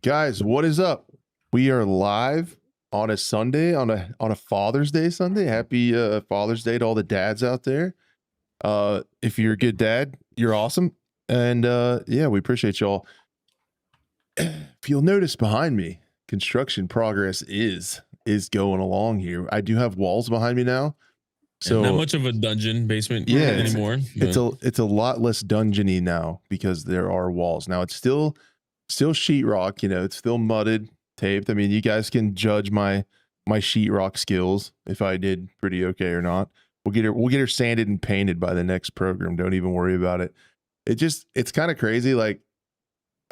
Guys, what is up? We are live on a Sunday, on a Father's Day Sunday. Happy Father's Day to all the dads out there. If you're a good dad, you're awesome. And yeah, we appreciate y'all. If you'll notice behind me, construction progress is going along here. I do have walls behind me now. So not much of a dungeon basement anymore. It's a lot less dungeony now because there are walls. Now it's still sheetrock, you know, it's still mudded, taped. I mean, you guys can judge my sheetrock skills if I did pretty okay or not. We'll get her sanded and painted by the next program. Don't even worry about it. It's kind of crazy. Like,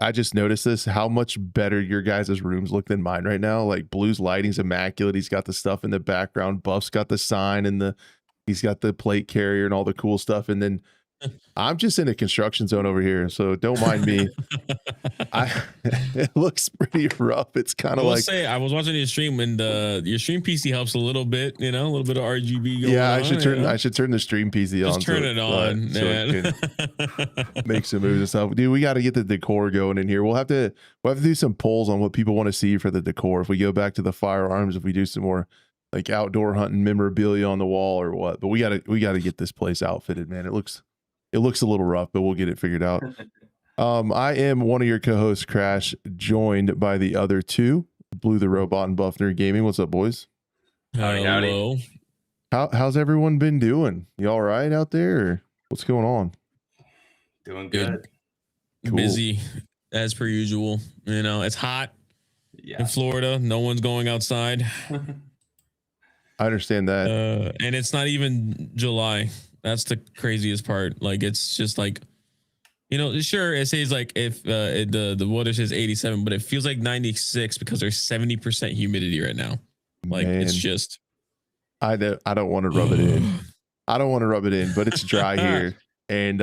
I just noticed this, how much better your guys' rooms look than mine right now. Like, Blue's lighting's immaculate. He's got the stuff in the background. Buff's got the sign and he's got the plate carrier and all the cool stuff. And then I'm just in a construction zone over here, so don't mind me. It looks pretty rough. It's kind of like, I was watching your stream, and your stream PC helps a little bit, you know, a little bit of RGB going on. I should turn the stream PC on. Just turn it on, so it can make some moves and stuff. Dude, we got to get the decor going in here. We'll have to do some polls on what people want to see for the decor. If we go back to the firearms, if we do some more like outdoor hunting memorabilia on the wall or what. But we gotta get this place outfitted, man. It looks a little rough, but we'll get it figured out. I am one of your co-hosts, Crash, joined by the other two, BlueTheRobot and Buffnerd Gaming. What's up, boys? Hello. How's everyone been doing? You all right out there? Or what's going on? Doing good. Cool. Busy as per usual. You know, it's hot in Florida. No one's going outside. I understand that. And it's not even July. That's the craziest part. Like, it's just like, you know, sure, it says like if the water says 87, but it feels like 96 because there's 70% humidity right now. Like, man, it's just, I don't want to rub it in. I don't want to rub it in, but it's dry here. And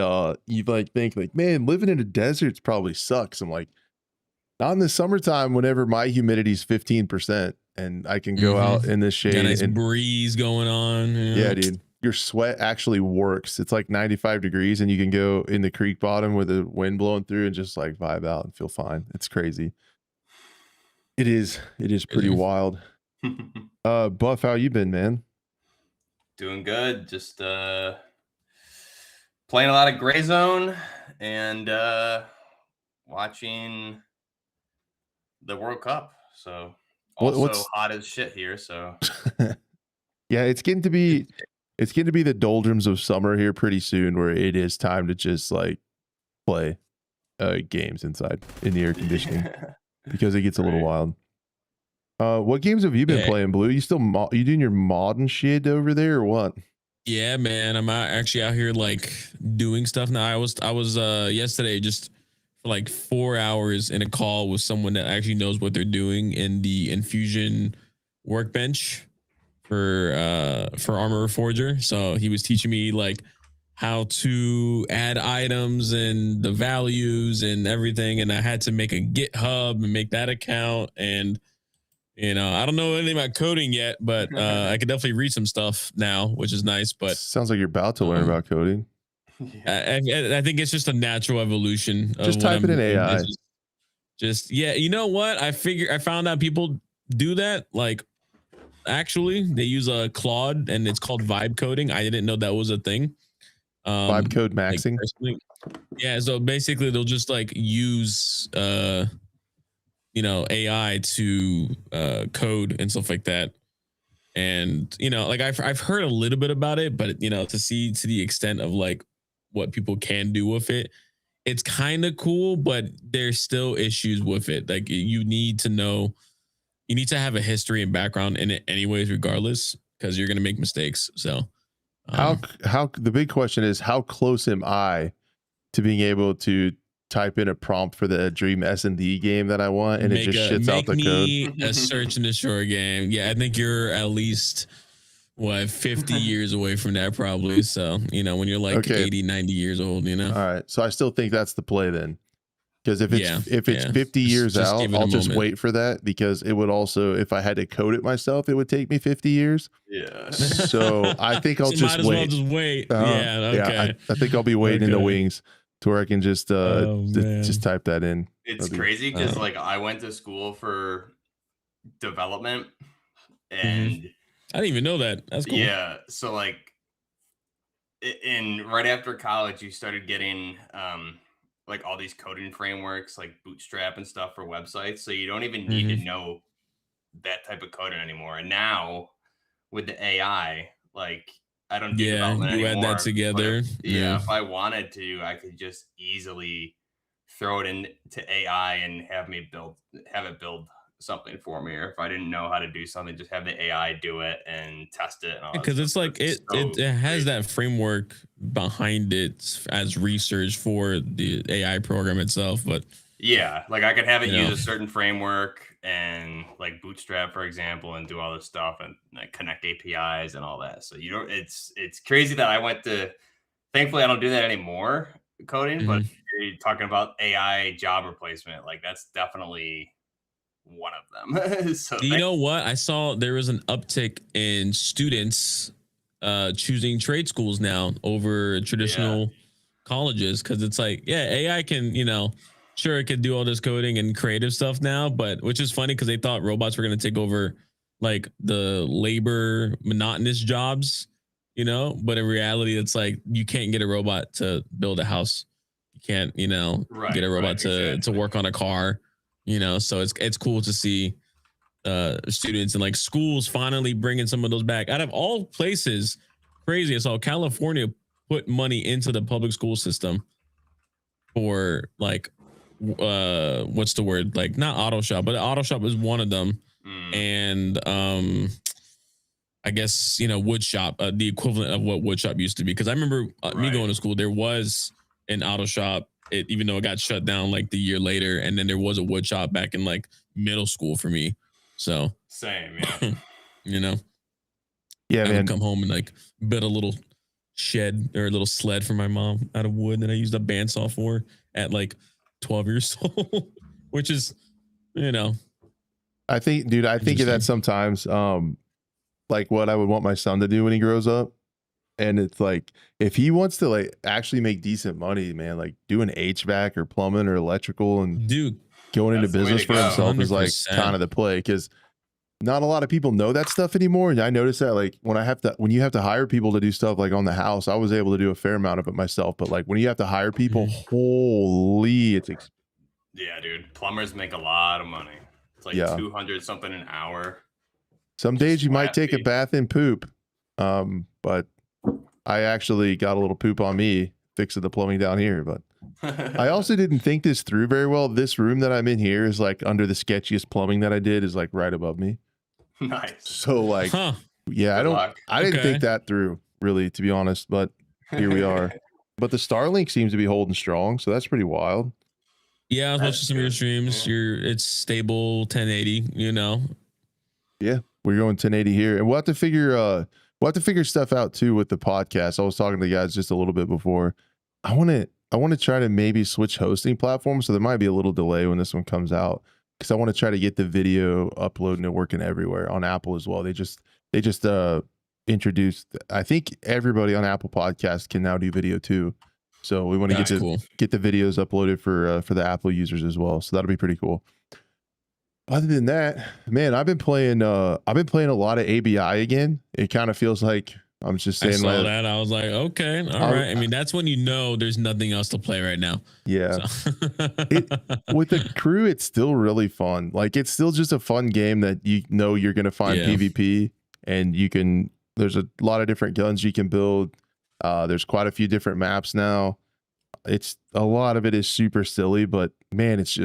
you like think like, man, living in a desert probably sucks. I'm like, not in the summertime whenever my humidity is 15% and I can go out in the shade. Got a nice breeze going on. Yeah, dude. Your sweat actually works. It's like 95 degrees and you can go in the creek bottom with the wind blowing through and just like vibe out and feel fine. It's crazy. It is pretty wild. Buff, how you been, man? Doing good. Just playing a lot of Gray Zone and watching the World Cup. So also hot as shit here. So yeah, it's getting to be the doldrums of summer here pretty soon, where it is time to just like play games inside in the air conditioning because it gets a little wild. What games have you been playing, Blue? You still you doing your mod and shit over there or what? Yeah, man, I'm actually out here like doing stuff now. I was yesterday just for like 4 hours in a call with someone that actually knows what they're doing in the Infusion workbench for Armor Forger. So he was teaching me like how to add items and the values and everything, and I had to make a GitHub and make that account. And you know, I don't know anything about coding yet, but I could definitely read some stuff now, which is nice. But sounds like you're about to learn about coding. I think it's just a natural evolution. Just type it in AI. Just yeah, you know what? I found out people do that. Like, actually, they use a Claude and it's called vibe coding. I didn't know that was a thing. Vibe code maxing. Like, yeah, so basically they'll just like use you know, AI to code and stuff like that. And you know, like I've heard a little bit about it, but you know, to see to the extent of like what people can do with it, it's kind of cool, but there's still issues with it. Like, you need to have a history and background in it anyways, regardless, because you're going to make mistakes. So how the big question is, how close am I to being able to type in a prompt for the Dream S&D game that I want and it just shits out the code? A search and destroy game. Yeah, I think you're at least 50 years away from that probably. So, you know, when you're like 80, 90 years old, you know. All right. So I still think that's the play then. Because if it's 50 years out, I'll just wait for that, because it would also, if I had to code it myself, it would take me 50 years. Yeah. So I think I'll just wait. Well just wait. Yeah. Okay. Yeah, I think I'll be waiting in the wings to where I can just type that in. It's crazy because like I went to school for development and I didn't even know that. That's cool. yeah, so like in right after college you started getting like all these coding frameworks like Bootstrap and stuff for websites, so you don't even need to know that type of coding anymore. And now with the AI, like I don't do development you add that anymore. together. If I wanted to, I could just easily throw it into AI and have it build something for me. Or if I didn't know how to do something, just have the AI do it and test it and all that Because stuff. it's like it has that framework behind it as research for the AI program itself. But yeah, like I could have it use a certain framework and like Bootstrap, for example, and do all this stuff and like connect APIs and all that. So you don't. It's crazy that I went to. Thankfully, I don't do that anymore, coding. But you're talking about AI job replacement, like that's definitely one of them. So you know what? I saw there was an uptick in students choosing trade schools now over traditional colleges, because it's like, yeah, AI can, sure, it can do all this coding and creative stuff now, but which is funny because they thought robots were going to take over like the labor monotonous jobs, but in reality, it's like you can't get a robot to build a house. You can't, get a robot to work on a car, so it's cool to see students and like schools finally bringing some of those back. Out of all places, crazy. I saw California put money into the public school system for like what's the word, like not auto shop, but auto shop is one of them. And I guess wood shop, the equivalent of what wood shop used to be, because I remember me going to school, there was an auto shop, even though it got shut down like the year later, and then there was a wood shop back in like middle school for me. So same, yeah. Yeah, I man. would come home and like build a little shed or a little sled for my mom out of wood that I used a bandsaw for at like 12 years old, which is, I think, dude, I think of that sometimes, like what I would want my son to do when he grows up. And it's like, if he wants to like actually make decent money, man, like doing HVAC or plumbing or electrical and going into business for himself 100%. Is like kind of the play, because not a lot of people know that stuff anymore. And I noticed that like when you have to hire people to do stuff like on the house, I was able to do a fair amount of it myself. But like when you have to hire people, holy, yeah, dude, plumbers make a lot of money. It's like 200 something an hour. Some days you might take a bath and poop. But I actually got a little poop on me fixing the plumbing down here. But I also didn't think this through very well. This room that I'm in here is like under the sketchiest plumbing that I did is like right above me. Nice. So like, yeah, I didn't think that through really, to be honest, but here we are. But the Starlink seems to be holding strong. So that's pretty wild. Yeah, I was watching some of your streams. It's stable 1080, Yeah, we're going 1080 here. And we'll have to figure stuff out too with the podcast. I was talking to the guys just a little bit before. I want to try to maybe switch hosting platforms, so there might be a little delay when this one comes out, because I want to try to get the video uploading and working everywhere on Apple as well. They just introduced, I think everybody on Apple Podcasts can now do video too. So we want to get the videos uploaded for the Apple users as well. So that'll be pretty cool. Other than that, man, I've been playing a lot of ABI again. It kind of feels like I'm just saying. I saw that. I was like, okay, all right. I mean, that's when there's nothing else to play right now. Yeah. So. With the crew, it's still really fun. Like, it's still just a fun game that you're going to find PvP, and there's a lot of different guns you can build. There's quite a few different maps now. A lot of it is super silly, but man, it's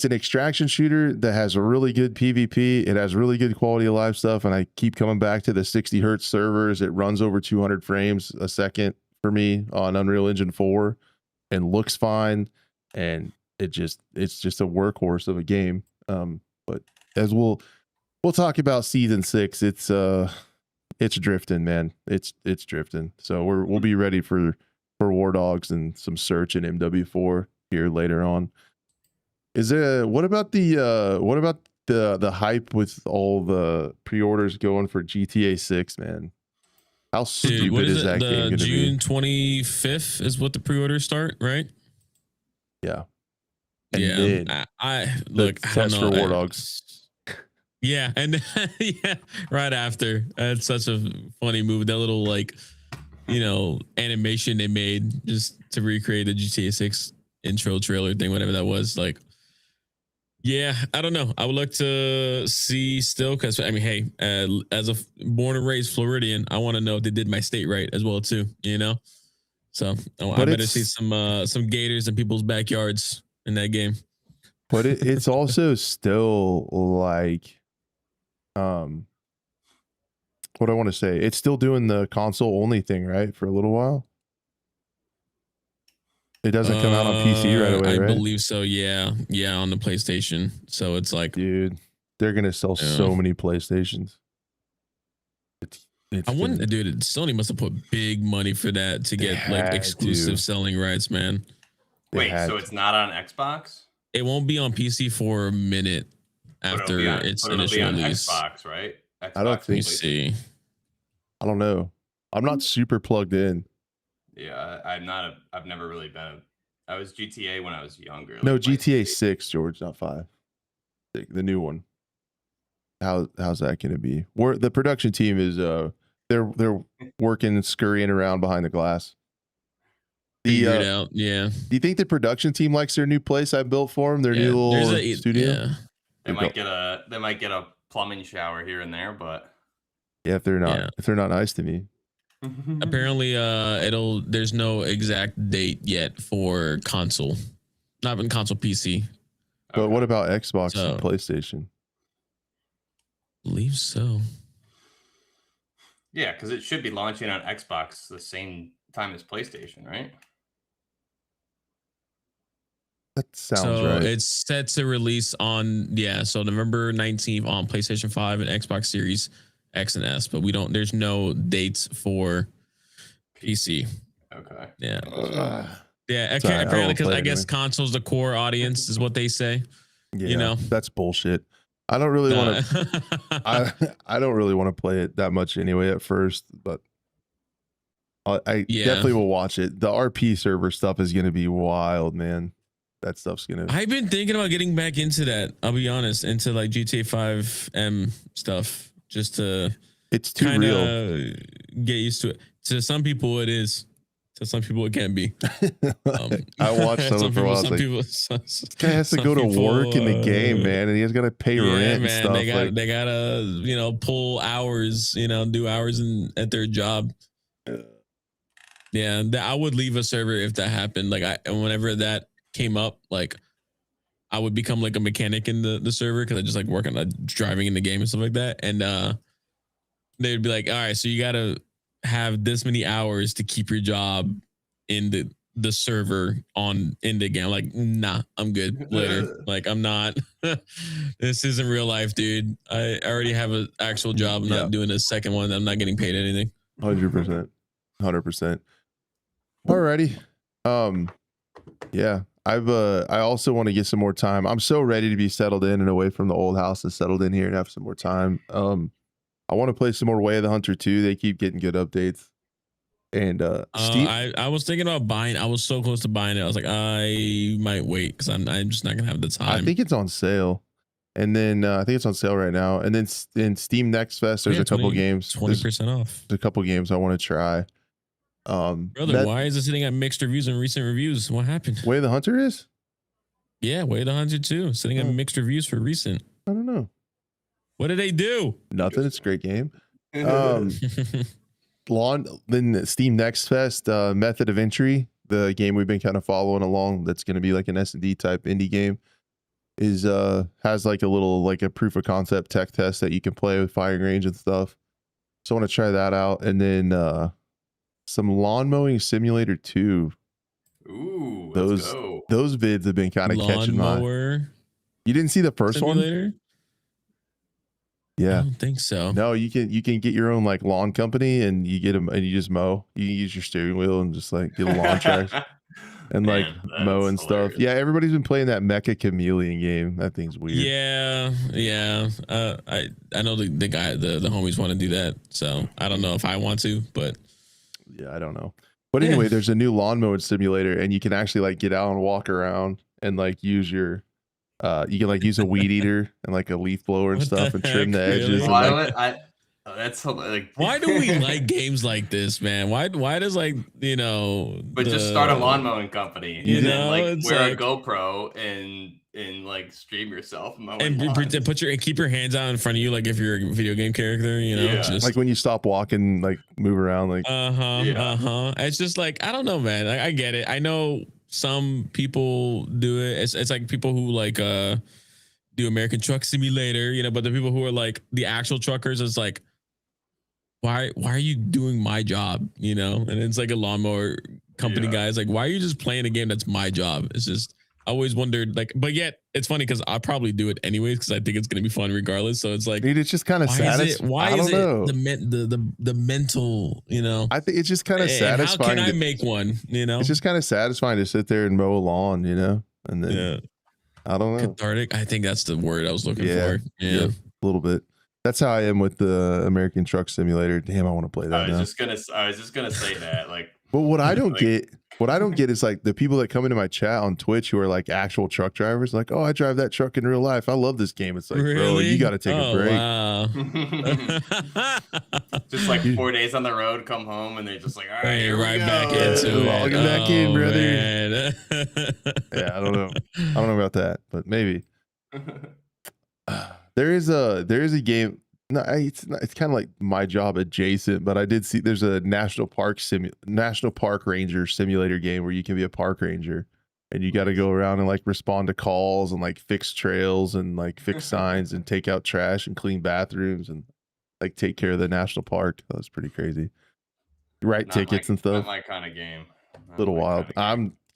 an extraction shooter that has a really good PvP. It has really good quality of life stuff. And I keep coming back to the 60 hertz servers. It runs over 200 frames a second for me on Unreal Engine 4 and looks fine. And it's just a workhorse of a game. But as we'll talk about season 6, it's drifting, man. It's drifting. So we'll be ready for Wardogs and some search in MW4 here later on. What about the hype with all the pre-orders going for GTA 6, man? How stupid is that game going to be? June 25th is what the pre-orders start, right? Yeah. And yeah, then I the look. I don't test know. for Wardogs. Yeah, and yeah, right after. That's such a funny move. That little like, animation they made just to recreate the GTA 6 intro trailer thing, whatever that was. Like, yeah, I don't know. I would like to see still, because I mean, hey, as a born and raised Floridian, I want to know if they did my state right as well too. So I But better see it's some gators in people's backyards in that game. but it's also still like what I want to say. It's still doing the console only thing, right? For a little while. It doesn't come out on PC right away, I right? believe so. Yeah, on the PlayStation. So it's like, Dude, they're gonna sell so many PlayStations. It's I wonder, gonna, dude. Sony must have put big money for that to get like had exclusive to. selling rights, man. They Wait, had so to. it's not on Xbox? It won't be on PC for a minute after its It'll be initial on release. Xbox, right? Xbox I don't think- See. I don't know. I'm not super plugged in. Yeah, I've never really been. I was GTA when I was younger. No, like GTA 6, George, not 5. The new one. How's that going to be? The production team is they're working, scurrying around behind the glass. Figure it out. Yeah. Do you think the production team likes their new place I built for them? Their new little studio? Yeah. They might get a plumbing shower here and there, but yeah, if they're not nice to me. Apparently, there's no exact date yet for console, not even console PC. But what about Xbox and So- PlayStation? Believe so. Yeah, because it should be launching on Xbox the same time as PlayStation, right? That sounds So right. it's set to release on so November 19th on PlayStation 5 and Xbox Series X and S, but there's no dates for PC. Okay. Yeah. Sorry, Apparently, because play I it guess anyway. console's the core audience is what they say. Yeah, that's bullshit. I don't really want to. I don't really want to play it that much anyway at first, but I definitely will watch it. The RP server stuff is going to be wild, man. That stuff's going to. I've been thinking about getting back into that. I'll be honest, into like GTA 5M stuff, just to It's too real. get used to it. To some people, it is. To some people, it can be. I watched some for a while. This guy has to go to work in the game, man, and he's got to pay rent and stuff. They gotta pull hours, do hours at their job. Yeah, I would leave a server if that happened. Like whenever that came up, like I would become like a mechanic in the server because I just like work on driving in the game and stuff like that. And they'd be like, all right, so you gotta have this many hours to keep your job in the server in the game. Like, nah, I'm good later. Like, I'm not. This isn't real life, dude. I already have an actual job. I'm not doing a second one. I'm not getting paid anything. 100%. Alrighty. Yeah. I also want to get some more time. I'm so ready to be settled in and away from the old house and settled in here and have some more time. I want to play some more Way of the Hunter 2. They keep getting good updates. And Steve, I was thinking about buying. I was so close to buying it. I was like, I might wait because I'm just not gonna have the time. I think it's on sale. And then I think it's on sale right now. And then in Steam Next Fest, there's a couple games. 20% off. There's a couple games I want to try. Brother, why is it sitting at mixed reviews and recent reviews? What happened? Way of the Hunter is? Yeah, Way of the Hunter 2. Sitting at mixed reviews for recent. I don't know. What did they do? Nothing. It's a great game. Then Steam Next Fest, Method of Entry, the game we've been kind of following along. That's going to be like an S&D type indie game. Has like a little like a proof of concept tech test that you can play with firing range and stuff. So I want to try that out, and then some Lawn Mowing Simulator 2. Ooh, those vids have been kind of catching my. You didn't see the first Simulator? one? Yeah, I don't think so. No, you can get your own like lawn company, and you get them and you just mow. You can use your steering wheel and just like get a lawn track and like mow and stuff. Yeah, everybody's been playing that Mecha Chameleon game. That thing's weird. Yeah. I know the guy, the homies want to do that. So I don't know if I want to, but yeah, I don't know. But anyway, there's a new lawn mowing simulator, and you can actually like get out and walk around and like use your you can like use a weed eater and like a leaf blower and What stuff the and trim heck, the edges. really? And Why like, would I? Oh, that's like. Why do we like games like this, man? Why does like But just start a lawn mowing company and then like it's wear a like, GoPro and like stream yourself mowing and lawns. keep your hands out in front of you like if you're a video game character, Yeah. just like when you stop walking, like move around, like It's just like, I don't know, man. I get it. I know some people do it. It's like people who like do American Truck Simulator, but the people who are like the actual truckers, it's like, why are you doing my job? And it's like a lawnmower company guys, like, why are you just playing a game that's my job? It's just, I always wondered, like, but yet it's funny because I'll probably do it anyways because I think it's gonna be fun regardless. So it's like, dude, it's just kind of satisfying. Why is it the mental, I think it's just kind of satisfying. How can I make one? It's just kind of satisfying to sit there and mow a lawn, and then I don't know. Cathartic. I think that's the word I was looking for. Yeah, a little bit. That's how I am with the American Truck Simulator. Damn, I want to play that. I was just gonna say that. Like, but what I don't get is like the people that come into my chat on Twitch who are like actual truck drivers. Like, oh, I drive that truck in real life. I love this game. It's like, bro, you got to take a break. Wow. Just like 4 days on the road, come home, and they're just like, all right, here right we go. back into it. Log back in, brother. Yeah, I don't know about that, but maybe. There is a game. No, it's kind of like my job adjacent, but I did see there's a national park ranger simulator game where you can be a park ranger and you got to go around and like respond to calls and like fix trails and like fix signs and take out trash and clean bathrooms and like take care of the national park. That was pretty crazy. Write tickets and stuff. Not my kind of game. A little wild.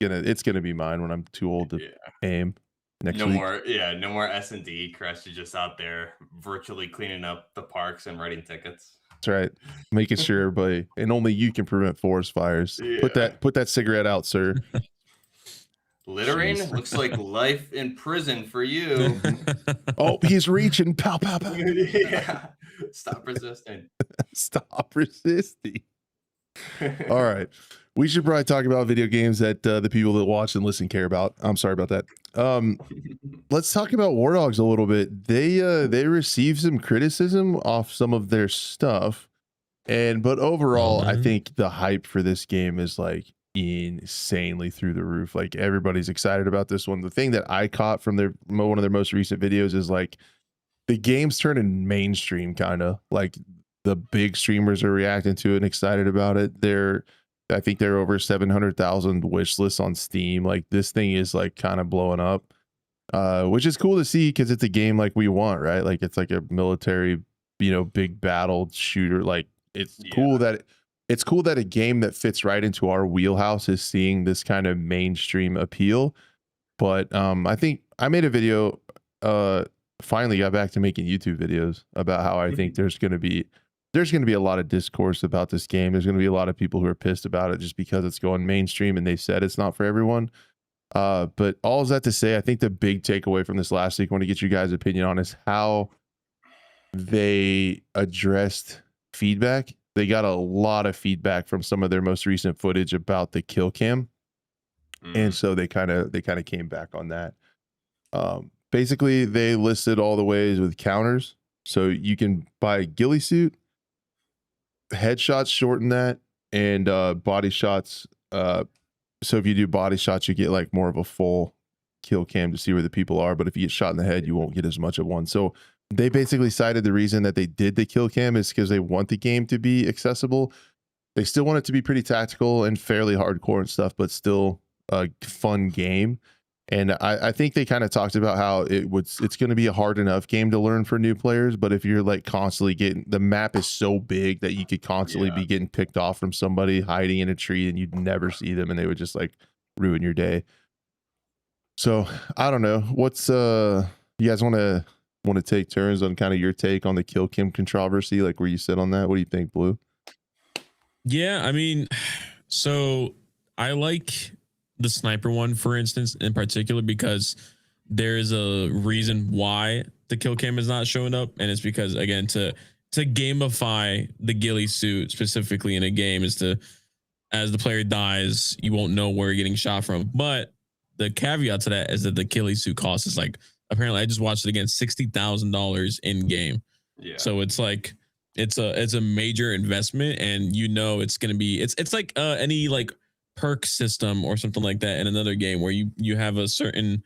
It's gonna be mine when I'm too old to aim. Next week. No more S&D. Crash is just out there virtually cleaning up the parks and writing tickets. That's right. Making sure everybody, and only you can prevent forest fires. Yeah. Put that cigarette out, sir. Littering looks like life in prison for you. Oh, he's reaching. Pow, pow, pow. Yeah. Stop resisting. Stop resisting. All right. We should probably talk about video games that the people that watch and listen care about. I'm sorry about that. Let's talk about Wardogs a little bit. They received some criticism off some of their stuff, but overall, I think the hype for this game is like insanely through the roof. Like everybody's excited about this one. The thing that I caught from one of their most recent videos is like the game's turning mainstream, kind of like the big streamers are reacting to it and excited about it. I think they're over 700,000 wish lists on Steam. Like this thing is like kind of blowing up, which is cool to see because it's a game like we want, right? Like it's like a military, big battle shooter. Like it's cool that a game that fits right into our wheelhouse is seeing this kind of mainstream appeal. But I think I made a video, finally got back to making YouTube videos about how I think there's going to be a lot of discourse about this game. There's going to be a lot of people who are pissed about it just because it's going mainstream and they said it's not for everyone. But all is that to say, I think the big takeaway from this last week, I want to get you guys' opinion on, is how they addressed feedback. They got a lot of feedback from some of their most recent footage about the kill cam. And so they kind of came back on that. Basically, they listed all the ways with counters. So you can buy a ghillie suit, headshots shorten that, and body shots. So if you do body shots, you get like more of a full kill cam to see where the people are. But if you get shot in the head, you won't get as much of one. So they basically cited the reason that they did the kill cam is because they want the game to be accessible. They still want it to be pretty tactical and fairly hardcore and stuff, but still a fun game. And I think they kind of talked about how it's going to be a hard enough game to learn for new players. But if you're like constantly the map is so big that you could constantly be getting picked off from somebody hiding in a tree and you'd never see them and they would just like ruin your day. So I don't know. What's you guys want to take turns on kind of your take on the kill cam controversy, like where you sit on that? What do you think, Blue? Yeah, I mean, so I like the sniper one, for instance, in particular, because there is a reason why the kill cam is not showing up. And it's because, again, to gamify the ghillie suit specifically in a game is to, as the player dies, you won't know where you're getting shot from. But the caveat to that is that the ghillie suit cost is like, apparently I just watched it again, $60,000 in game. Yeah. So it's like it's a major investment, and it's gonna be it's like any like perk system or something like that in another game where you have a certain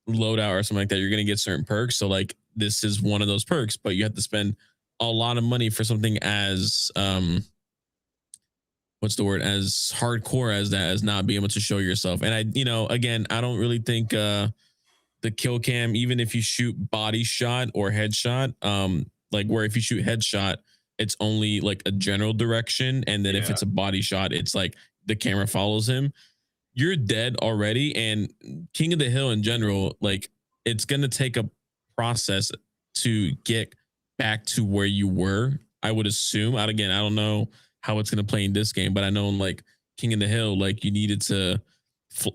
loadout or something like that, you're gonna get certain perks. So like this is one of those perks, but you have to spend a lot of money for something as what's the word, as hardcore as that, as not being able to show yourself. And again, I don't really think the kill cam, even if you shoot body shot or headshot, like where if you shoot headshot, it's only like a general direction, and then if it's a body shot, it's like the camera follows him. You're dead already. And King of the Hill in general, like it's gonna take a process to get back to where you were, I would assume. Again, I don't know how it's gonna play in this game, but I know in like King of the Hill, like you needed to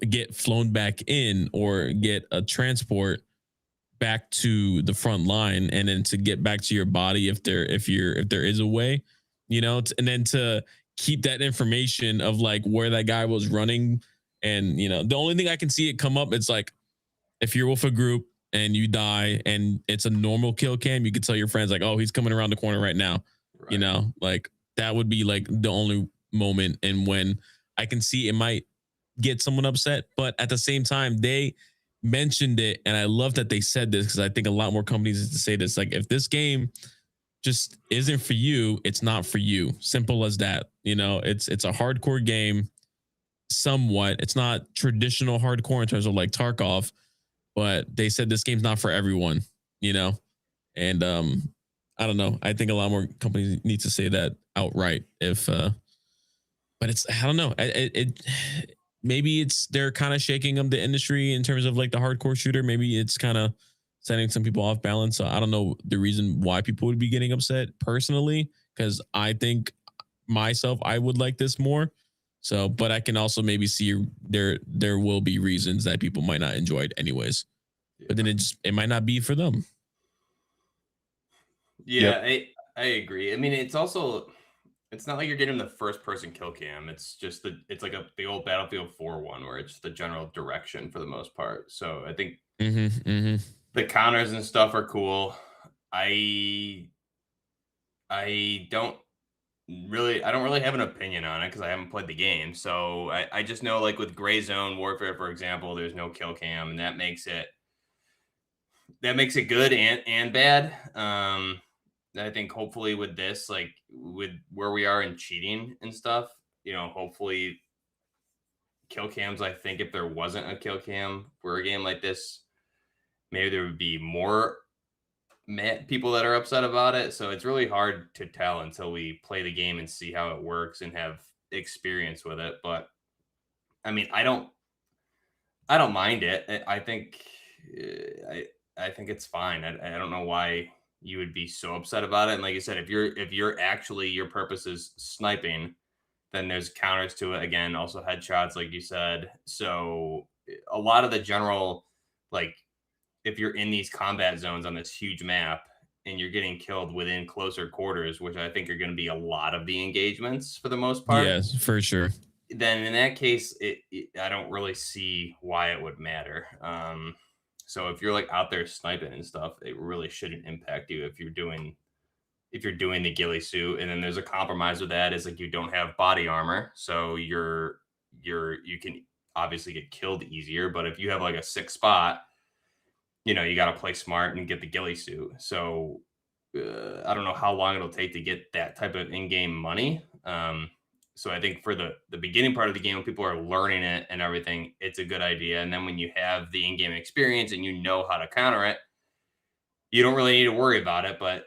get flown back in or get a transport back to the front line, and then to get back to your body if there is a way, and then to keep that information of like where that guy was running. And the only thing I can see it come up, it's like if you're with a group and you die and it's a normal kill cam, you could tell your friends like, oh, he's coming around the corner right now. Right. Like that would be like the only moment, and when I can see it might get someone upset. But at the same time, they mentioned it, and I love that they said this, because I think a lot more companies need to say this. Like, if this game just isn't for you, it's not for you. Simple as that. It's a hardcore game, somewhat. It's not traditional hardcore in terms of like Tarkov, but they said this game's not for everyone. And I don't know. I think a lot more companies need to say that outright. But I don't know. Maybe they're kind of shaking up the industry in terms of like the hardcore shooter. Maybe it's kind of setting some people off balance. So I don't know the reason why people would be getting upset personally, because I think myself, I would like this more. So, but I can also maybe see there will be reasons that people might not enjoy it anyways. But then it might not be for them. Yeah, yep. I agree. I mean, it's not like you're getting the first person kill cam. It's just it's like the old Battlefield 4 one, where it's the general direction for the most part. So I think the counters and stuff are cool. I don't really have an opinion on it because I haven't played the game. So I just know, like with Gray Zone Warfare, for example, there's no kill cam, and that makes it good and bad. I think hopefully with this, like with where we are in cheating and stuff, hopefully kill cams, I think if there wasn't a kill cam for a game like this, maybe there would be more people that are upset about it. So it's really hard to tell until we play the game and see how it works and have experience with it. But I mean, I don't mind it. I think I think it's fine. I don't know why you would be so upset about it. And like you said, if you're actually, your purpose is sniping, then there's counters to it. Again, also headshots, like you said. So a lot of the general, like if you're in these combat zones on this huge map and you're getting killed within closer quarters, which I think are going to be a lot of the engagements for the most part. Yes, for sure. Then in that case, I don't really see why it would matter. So if you're like out there sniping and stuff, it really shouldn't impact you if you're doing the ghillie suit. And then there's a compromise with that, is like you don't have body armor, so you can obviously get killed easier. But if you have like a 6 spot, you got to play smart and get the ghillie suit. So I don't know how long it'll take to get that type of in-game money. So I think for the beginning part of the game, when people are learning it and everything, it's a good idea. And then when you have the in-game experience and you know how to counter it, you don't really need to worry about it. But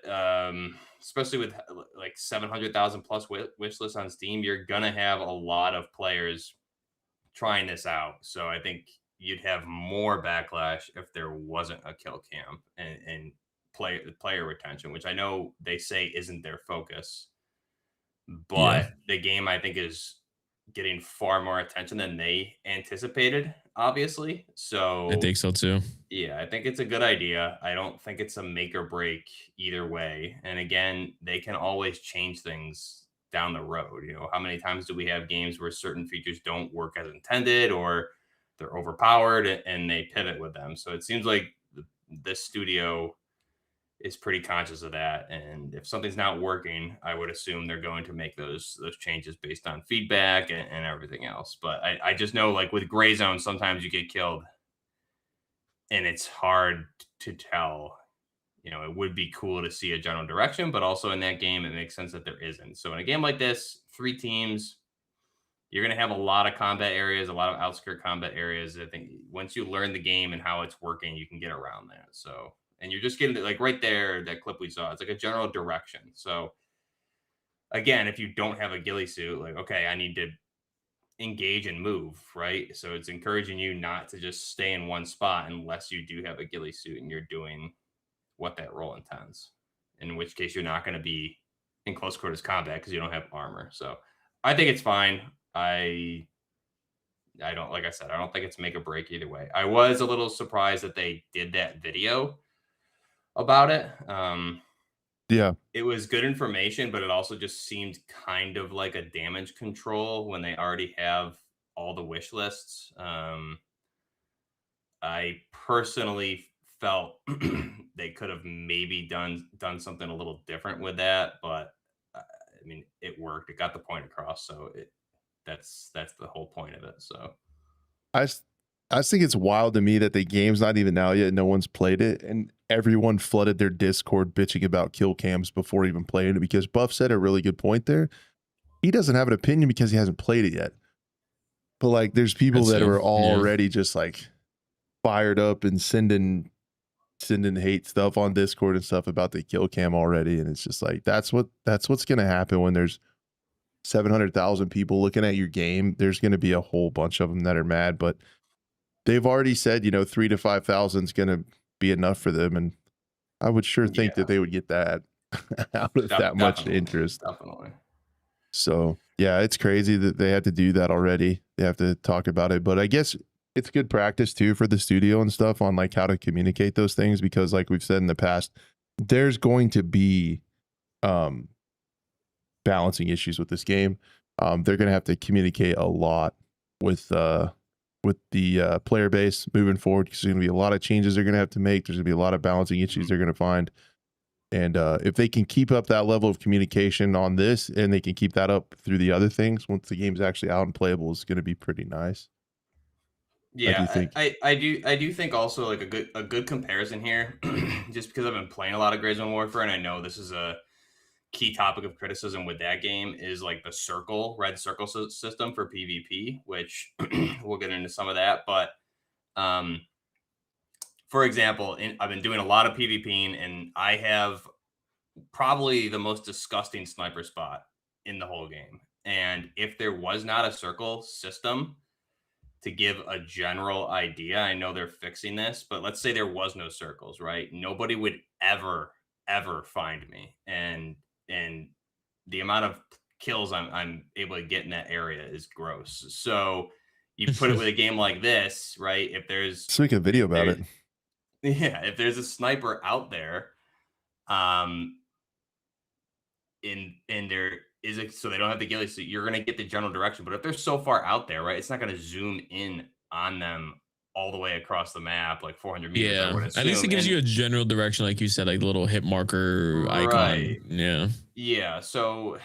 especially with like 700,000 plus wish lists on Steam, you're going to have a lot of players trying this out. So I think you'd have more backlash if there wasn't a kill cam and player retention, which I know they say isn't their focus. But the game, I think, is getting far more attention than they anticipated, obviously. So I think so too. Yeah, I think it's a good idea. I don't think it's a make or break either way. And again, they can always change things down the road. How many times do we have games where certain features don't work as intended, or they're overpowered and they pivot with them. So it seems like this studio is pretty conscious of that. And if something's not working, I would assume they're going to make those changes based on feedback and everything else. But I just know, like with Gray Zone, sometimes you get killed and it's hard to tell. It would be cool to see a general direction, but also in that game, it makes sense that there isn't. So in a game like this, 3 teams, you're going to have a lot of combat areas, a lot of outskirt combat areas. I think once you learn the game and how it's working, you can get around that. So, and you're just getting like right there, that clip we saw, it's like a general direction. So again, if you don't have a ghillie suit, like, okay, I need to engage and move, right? So it's encouraging you not to just stay in one spot unless you do have a ghillie suit and you're doing what that role intends, in which case you're not going to be in close quarters combat because you don't have armor. So I think it's fine. I don't, like I said, I don't think it's make or break either way. I was a little surprised that they did that video about it. Yeah. It was good information, but it also just seemed kind of like a damage control when they already have all the wish lists. I personally felt they could have maybe done something a little different with that, but I mean, it worked. It got the point across, so that's the whole point of it. So I just think it's wild to me that the game's not even out yet. No one's played it, and everyone flooded their Discord bitching about kill cams before even playing it, because Buff said a really good point there. He doesn't have an opinion because he hasn't played it yet. But like, there's people that are already just like fired up and sending hate stuff on Discord and stuff about the kill cam already, and it's just like that's what's gonna happen when there's 700,000 people looking at your game. There's gonna be a whole bunch of them that are mad, but they've already said 3,000 to 5,000 is gonna be enough for them, and I would sure think that they would get that out of that much interest. Definitely. So yeah, it's crazy that they have to do that already. They have to talk about it, but I guess it's good practice too for the studio and stuff on like how to communicate those things, because like we've said in the past, there's going to be balancing issues with this game. They're going to have to communicate a lot with the player base moving forward, because there's going to be a lot of changes they're going to have to make. There's going to be a lot of balancing issues they're going to find. And if they can keep up that level of communication on this, and they can keep that up through the other things, once the game's actually out and playable, is going to be pretty nice. Yeah, I do think also like a good comparison here, just because I've been playing a lot of Gray Zone Warfare, and I know this is a key topic of criticism with that game, is like the red circle system for PvP, which we'll get into some of that. But for example, I've been doing a lot of PvPing, and I have probably the most disgusting sniper spot in the whole game. And if there was not a circle system to give a general idea, I know they're fixing this, but let's say there was no circles, right? Nobody would ever find me, and the amount of kills I'm able to get in that area is gross. So you put it with a game like this, right? If there's let's make a video about it. Yeah, if there's a sniper out there, and there is so they don't have the ghillie suit, you're gonna get the general direction. But if they're so far out there, right, it's not gonna zoom in on them all the way across the map, like 400 meters. Yeah, at least it gives you a general direction, like you said, like the little hit marker icon. Yeah. So,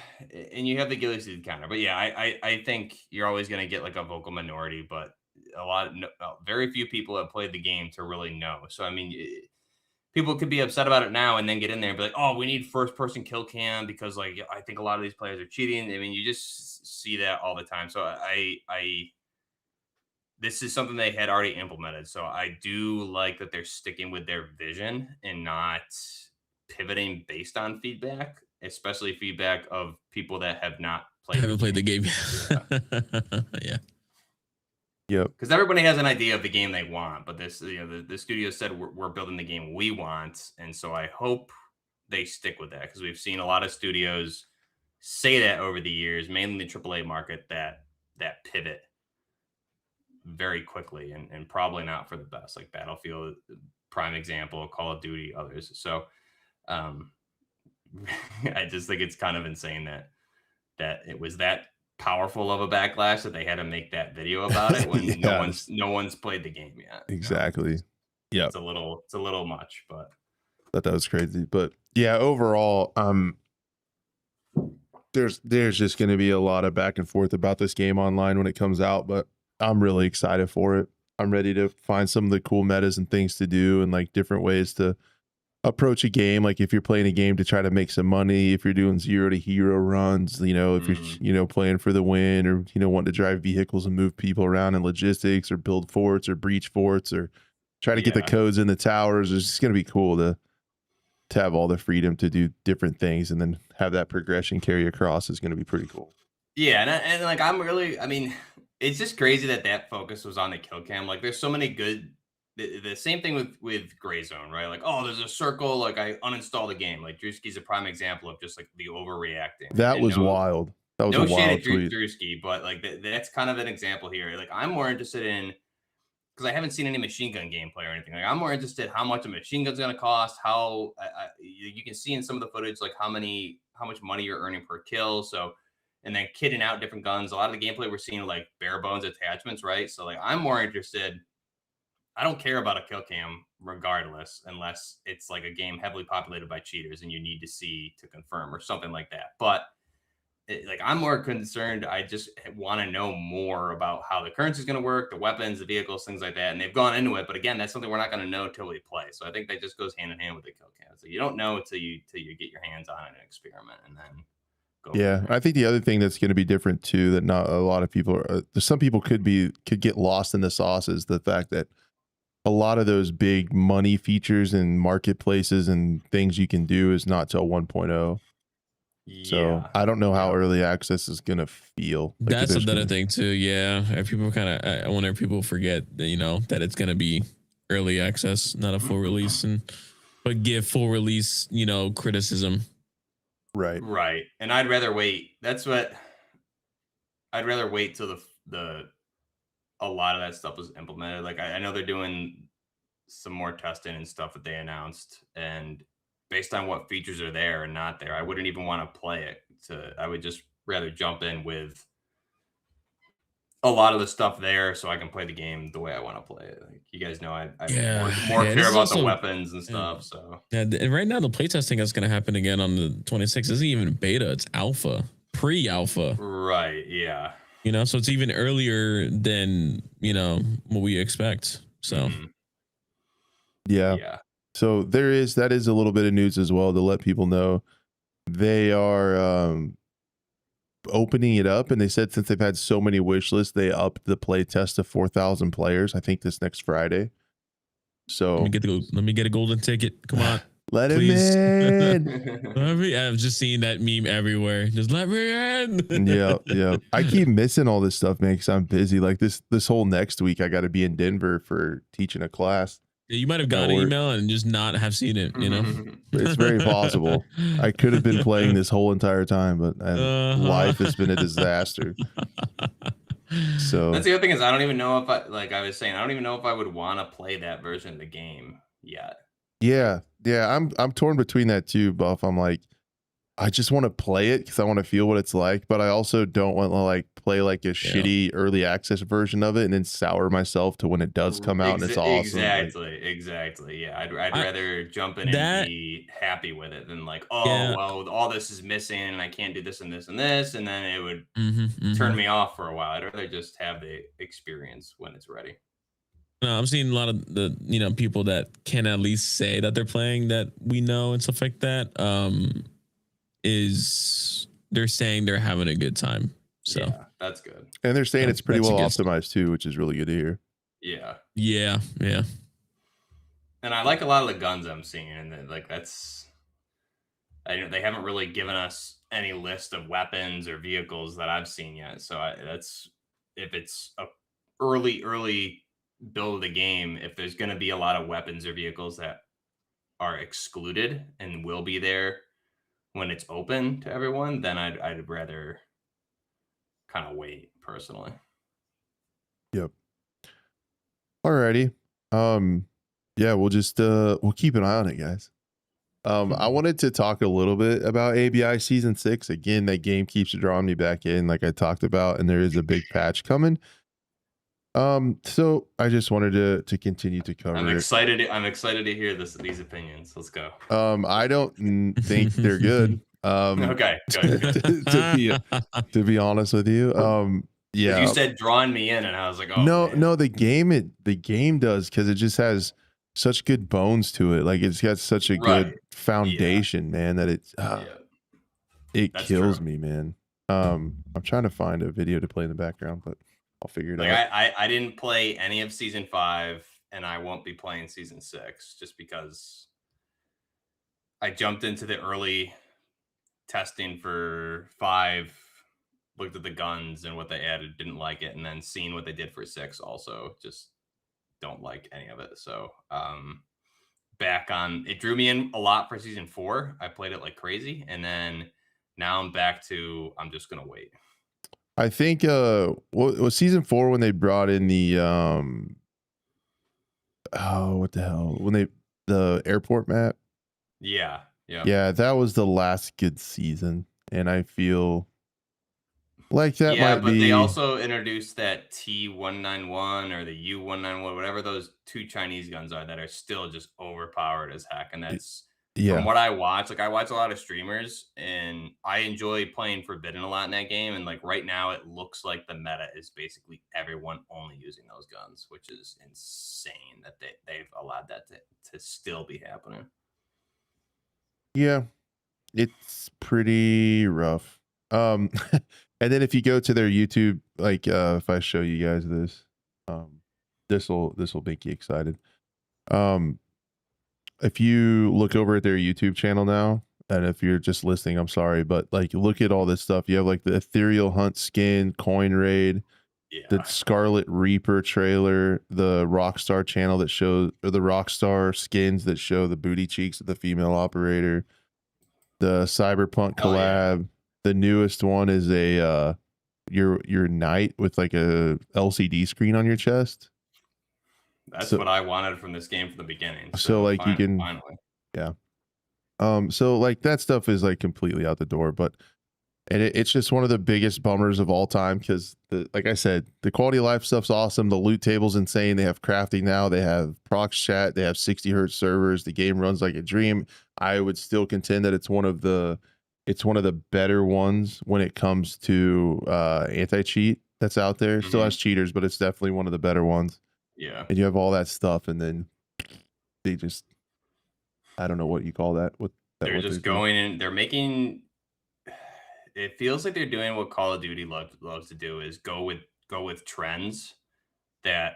and you have the ghillie suit counter, but yeah, I think you're always gonna get like a vocal minority, but very few people have played the game to really know. So I mean, people could be upset about it now and then get in there and be like, oh, we need first person kill cam because like I think a lot of these players are cheating. I mean, you just see that all the time. So this is something they had already implemented. So I do like that they're sticking with their vision and not pivoting based on feedback, especially feedback of people that have not played. Haven't played the game. Yeah. Yep. Because everybody has an idea of the game they want, but this, the studio said we're building the game we want, and so I hope they stick with that, because we've seen a lot of studios say that over the years, mainly in the AAA market, that pivot very quickly and probably not for the best, like Battlefield, prime example, Call of Duty, others. So I just think it's kind of insane that it was that powerful of a backlash that they had to make that video about it when Yes, no one's played the game yet. exactly. Yeah, It's a little much, but thought that was crazy. But yeah, overall, there's just going to be a lot of back and forth about this game online when it comes out, but I'm really excited for it. I'm ready to find some of the cool metas and things to do and like different ways to approach a game. Like if you're playing a game to try to make some money, if you're doing 0 to hero runs, you know, if you're playing for the win, or wanting to drive vehicles and move people around in logistics, or build forts or breach forts, or try to get the codes in the towers. It's just going to be cool to have all the freedom to do different things, and then have that progression carry across is going to be pretty cool. Yeah, and like I mean, it's just crazy that focus was on the kill cam. Like there's so many good the same thing with Gray Zone, right? Like, oh, there's a circle, like I uninstall the game. Like Drewski's a prime example of just like the overreacting. That was wild. That was a wild tweet. Drewski, but like that's kind of an example here. Like I'm more interested in, because I haven't seen any machine gun gameplay or anything. Like I'm more interested how much a machine gun's going to cost. How you can see in some of the footage like how much money you're earning per kill. So, and then kitting out different guns. A lot of the gameplay we're seeing like bare bones attachments, right? So like I'm more interested. I don't care about a kill cam regardless, unless it's like a game heavily populated by cheaters and you need to see to confirm or something like that. But like I'm more concerned. I just want to know more about how the currency is going to work, the weapons, the vehicles, things like that. And they've gone into it, but again, that's something we're not going to know until we play. So I think that just goes hand in hand with the kill cam. So you don't know until you get your hands on it and experiment, and then go. Yeah, I think the other thing that's going to be different too, that not a lot of people are, some people could get lost in the sauce, is the fact that a lot of those big money features and marketplaces and things you can do is not till 1.0. So I don't know how early access is gonna feel. Like that's another thing too. Yeah, people I wonder if people forget that that it's gonna be early access, not a full release, but give full release criticism. Right. And I'd rather wait. I'd rather wait till a lot of that stuff was implemented. Like I know they're doing some more testing and stuff that they announced, and based on what features are there and not there, I wouldn't even want to play it. I would just rather jump in with a lot of the stuff there so I can play the game the way I want to play it. Like you guys know, I more care about the weapons and stuff. So and right now the playtesting is going to happen again on the 26th. It isn't even beta; it's alpha, pre-alpha. Right? Yeah. So it's even earlier than what we expect. So yeah. So that is a little bit of news as well to let people know they are opening it up, and they said since they've had so many wish lists, they upped the play test to 4,000 players. I think this next Friday. So let me get a golden ticket. Come on. Let him in. I've just seen that meme everywhere. Just let me in. Yeah. I keep missing all this stuff, man, because I'm busy. Like this whole next week, I got to be in Denver for teaching a class. Yeah, you might have gotten an email and just not have seen it. It's very possible. I could have been playing this whole entire time, but life has been a disaster. So that's the other thing, is I don't even know if I was saying, I don't even know if I would want to play that version of the game yet. Yeah. I'm torn between that too, Buff. I'm like, I just want to play it because I want to feel what it's like, but I also don't want to like play like a shitty early access version of it and then sour myself to when it does come out and it's awesome. Exactly. Yeah, I'd rather jump in and be happy with it than like, well, all this is missing and I can't do this and this and this, and then it would turn me off for a while. I'd rather just have the experience when it's ready. No, I'm seeing a lot of the people that can at least say that they're playing that we know and stuff like that. They're saying they're having a good time. So yeah, that's good. And they're saying it's pretty well optimized too, which is really good to hear. Yeah. And I like a lot of the guns I'm seeing, and like they haven't really given us any list of weapons or vehicles that I've seen yet. So if it's a early build of the game, if there's going to be a lot of weapons or vehicles that are excluded and will be there when it's open to everyone, then I'd rather kind of wait personally. Yep. Alrighty. Yeah, we'll just we'll keep an eye on it, guys. I wanted to talk a little bit about ABI Season 6. Again, that game keeps drawing me back in, like I talked about, and there is a big patch coming. So I just wanted to continue to cover I'm it. I'm excited to hear these opinions. Let's go. I don't think they're good. Okay, good. To be honest with you, yeah. You said drawing me in, and I was like, oh no, the game does, because it just has such good bones to it. Like it's got such a good foundation, man, that it That's kills true. me, man. I'm trying to find a video to play in the background, but I'll figure it out. I didn't play any of Season 5, and I won't be playing Season 6 just because I jumped into the early testing for 5, looked at the guns and what they added, didn't like it, and then seeing what they did for 6 also just don't like any of it. So back on, it drew me in a lot for Season 4. I played it like crazy, and then now I'm back to, I'm just gonna wait. I think was Season 4 when they brought in the what the hell, when the airport map? Yeah, that was the last good season, and I feel like that might but be. they also introduced that T191 or the U191, whatever those 2 Chinese guns are, that are still just overpowered as heck. And that's from what I watch. Like, I watch a lot of streamers, and I enjoy playing Forbidden a lot in that game. And like right now, it looks like the meta is basically everyone only using those guns, which is insane that they've allowed that to still be happening. Yeah, it's pretty rough. And then if you go to their YouTube, like if I show you guys this, this will make you excited. If you look over at their YouTube channel now, and if you're just listening, I'm sorry, but like look at all this stuff. You have like the Ethereal Hunt skin, Coin Raid, the Scarlet Reaper trailer, the Rockstar channel that shows, or the Rockstar skins that show the booty cheeks of the female operator, the Cyberpunk collab. The newest one is a your knight with like a LCD screen on your chest. That's what I wanted from this game from the beginning. So like you can finally. So like that stuff is like completely out the door, but it's just one of the biggest bummers of all time, because like I said, the quality of life stuff's awesome. The loot table's insane. They have crafting now. They have prox chat. They have 60 hertz servers. The game runs like a dream. I would still contend that it's one of the better ones when it comes to anti-cheat that's out there. Still has cheaters, but it's definitely one of the better ones. Yeah. And you have all that stuff, and then they just, I don't know what you call that. They're just going in, they're making, it feels like they're doing what Call of Duty loves to do, is go with trends that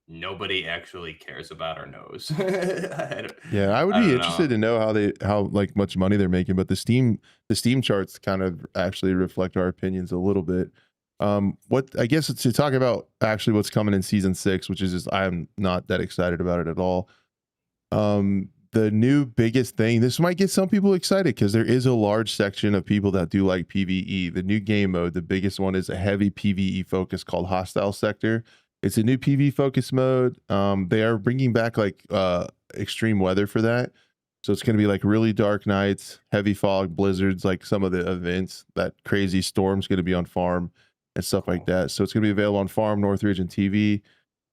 nobody actually cares about or knows. I would be interested to know how like much money they're making, but the Steam charts kind of actually reflect our opinions a little bit. What I guess to talk about actually what's coming in Season 6, which is just, I'm not that excited about it at all. The new biggest thing, this might get some people excited because there is a large section of people that do like PvE. The new game mode, the biggest one, is a heavy PvE focus called Hostile Sector. It's a new PvE focus mode. They are bringing back like extreme weather for that. So it's going to be like really dark nights, heavy fog, blizzards, like some of the events. That crazy storm's going to be on farm and stuff like that. So it's going to be available on farm, Northridge, and TV.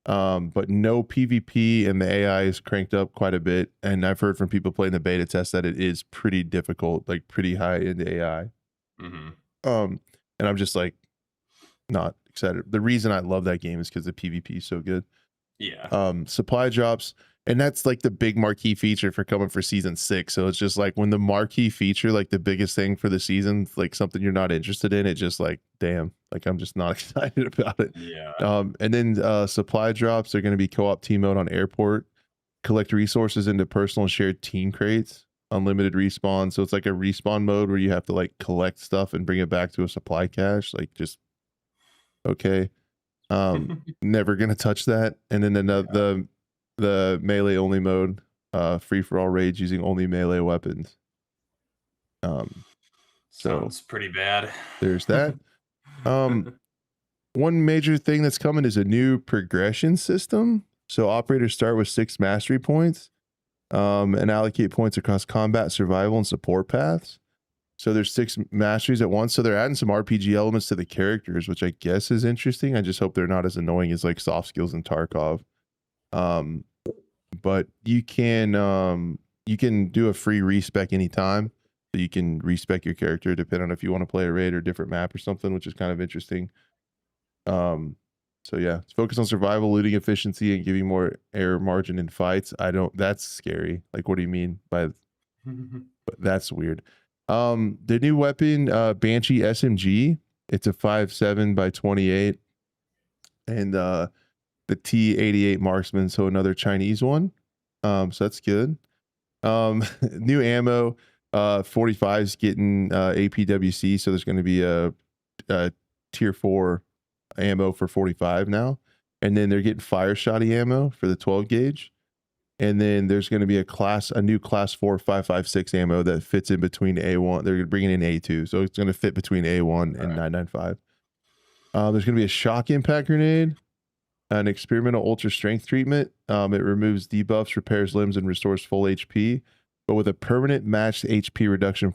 But no PvP, and the AI is cranked up quite a bit. And I've heard from people playing the beta test that it is pretty difficult, like pretty high in the AI. And I'm just like not excited. The reason I love that game is because the PvP is so good. Supply drops, and that's like the big marquee feature for coming for Season 6. So it's just like when the marquee feature, like the biggest thing for the season, like something you're not interested in, it just like, damn, like I'm just not excited about it. And then supply drops are going to be co-op team mode on airport, collect resources into personal shared team crates, unlimited respawn. So it's like a respawn mode where you have to like collect stuff and bring it back to a supply cache. Like just okay. Never gonna touch that. And then the melee only mode, free for all raids using only melee weapons. Sounds pretty bad. There's that. One major thing that's coming is a new progression system. So operators start with 6 mastery points. and allocate points across combat, survival, and support paths. So there's 6 masteries at once. So they're adding some RPG elements to the characters, which I guess is interesting. I just hope they're not as annoying as like soft skills in Tarkov. But you can do a free respec anytime. So you can respec your character depending on if you want to play a raid or a different map or something, which is kind of interesting. So yeah, it's focused on survival, looting efficiency, and giving more error margin in fights. That's scary. Like, what do you mean by but that's weird. The new weapon, Banshee SMG, it's a 5.7 by 28, and the T88 marksman, so another Chinese one. So that's good. New ammo, 45 is getting APWC, so there's going to be a tier 4 ammo for 45 now, and then they're getting fire shotty ammo for the 12 gauge. And then there's going to be a new class 4 5.56 ammo that fits in between A1. They're bringing in A2, so it's going to fit between A1 and 995. There's going to be a shock impact grenade, an experimental ultra strength treatment. It removes debuffs, repairs limbs, and restores full HP, but with a permanent matched HP reduction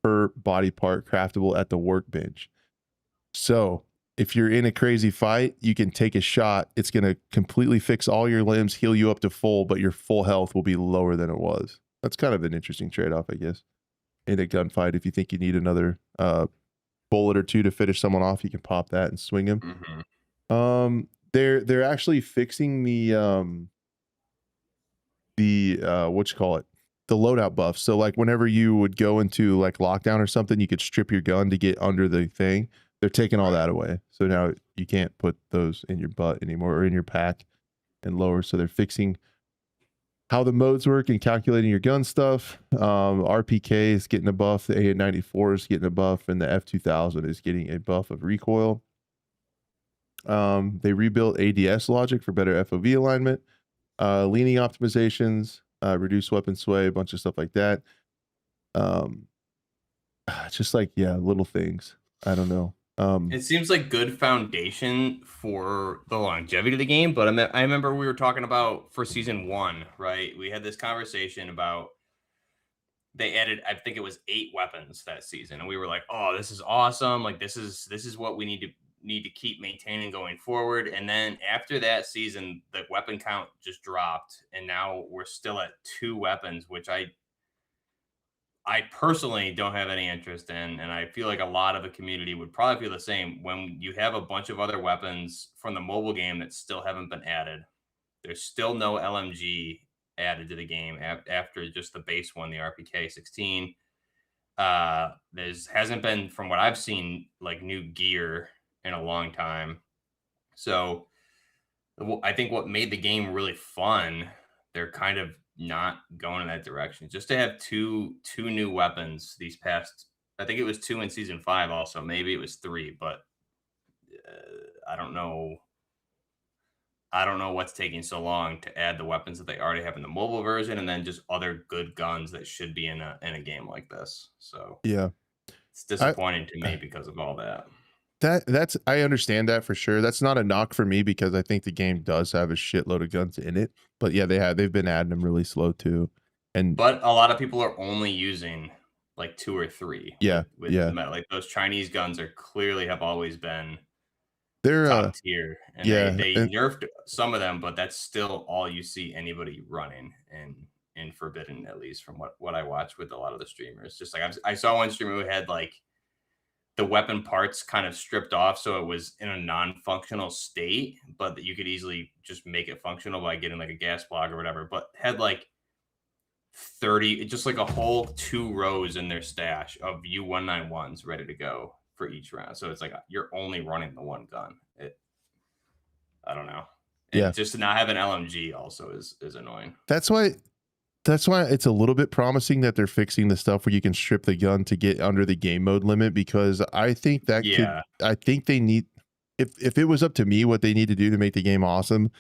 per body part craftable at the workbench. So if you're in a crazy fight, you can take a shot. It's going to completely fix all your limbs, heal you up to full, but your full health will be lower than it was. That's kind of an interesting trade-off, I guess, in a gunfight. If you think you need another bullet or two to finish someone off, you can pop that and swing him. Mm-hmm. They're actually fixing the what you call it, the loadout buff. So like whenever you would go into like lockdown or something, you could strip your gun to get under the thing. They're taking all that away. So now you can't put those in your butt anymore or in your pack and lower. So they're fixing how the modes work and calculating your gun stuff. RPK is getting a buff. The A94 is getting a buff. And the F2000 is getting a buff of recoil. They rebuilt ADS logic for better FOV alignment. Leaning optimizations, reduce weapon sway, a bunch of stuff like that. Just like, yeah, little things. I don't know. It seems like good foundation for the longevity of the game, but I remember we were talking about for season 1, right? We had this conversation about they added, I think it was 8 weapons that season, and we were like, "Oh, this is awesome! Like this is what we need to keep maintaining going forward." And then after that season, the weapon count just dropped, and now we're still at 2 weapons, which I personally don't have any interest in, and I feel like a lot of the community would probably feel the same. When you have a bunch of other weapons from the mobile game that still haven't been added, there's still no LMG added to the game after just the base one, the RPK 16. Hasn't been, from what I've seen, like new gear in a long time. So I think what made the game really fun, they're kind of not going in that direction. Just to have two new weapons these past, I think it was 2 in season 5 also, maybe it was 3, but I don't know what's taking so long to add the weapons that they already have in the mobile version, and then just other good guns that should be in a game like this. So yeah, it's disappointing to me because of all that. That's I understand that for sure. That's not a knock for me because I think the game does have a shitload of guns in it. But yeah, they've been adding them really slow too. But a lot of people are only using like 2 or 3. Yeah, with like those Chinese guns are clearly have always been they're top tier, and they nerfed some of them, but that's still all you see anybody running in Forbidden, at least from what I watch with a lot of the streamers. Just like I saw one streamer who had like the weapon parts kind of stripped off, so it was in a non-functional state, but that you could easily just make it functional by getting like a gas plug or whatever, but had like 30, just like a whole 2 rows in their stash of U191s ready to go for each round. So it's like you're only running the one gun. I don't know. And just to not have an LMG also is annoying. That's why it's a little bit promising that they're fixing the stuff where you can strip the gun to get under the game mode limit, because I think that I think they need, if it was up to me, what they need to do to make the game awesome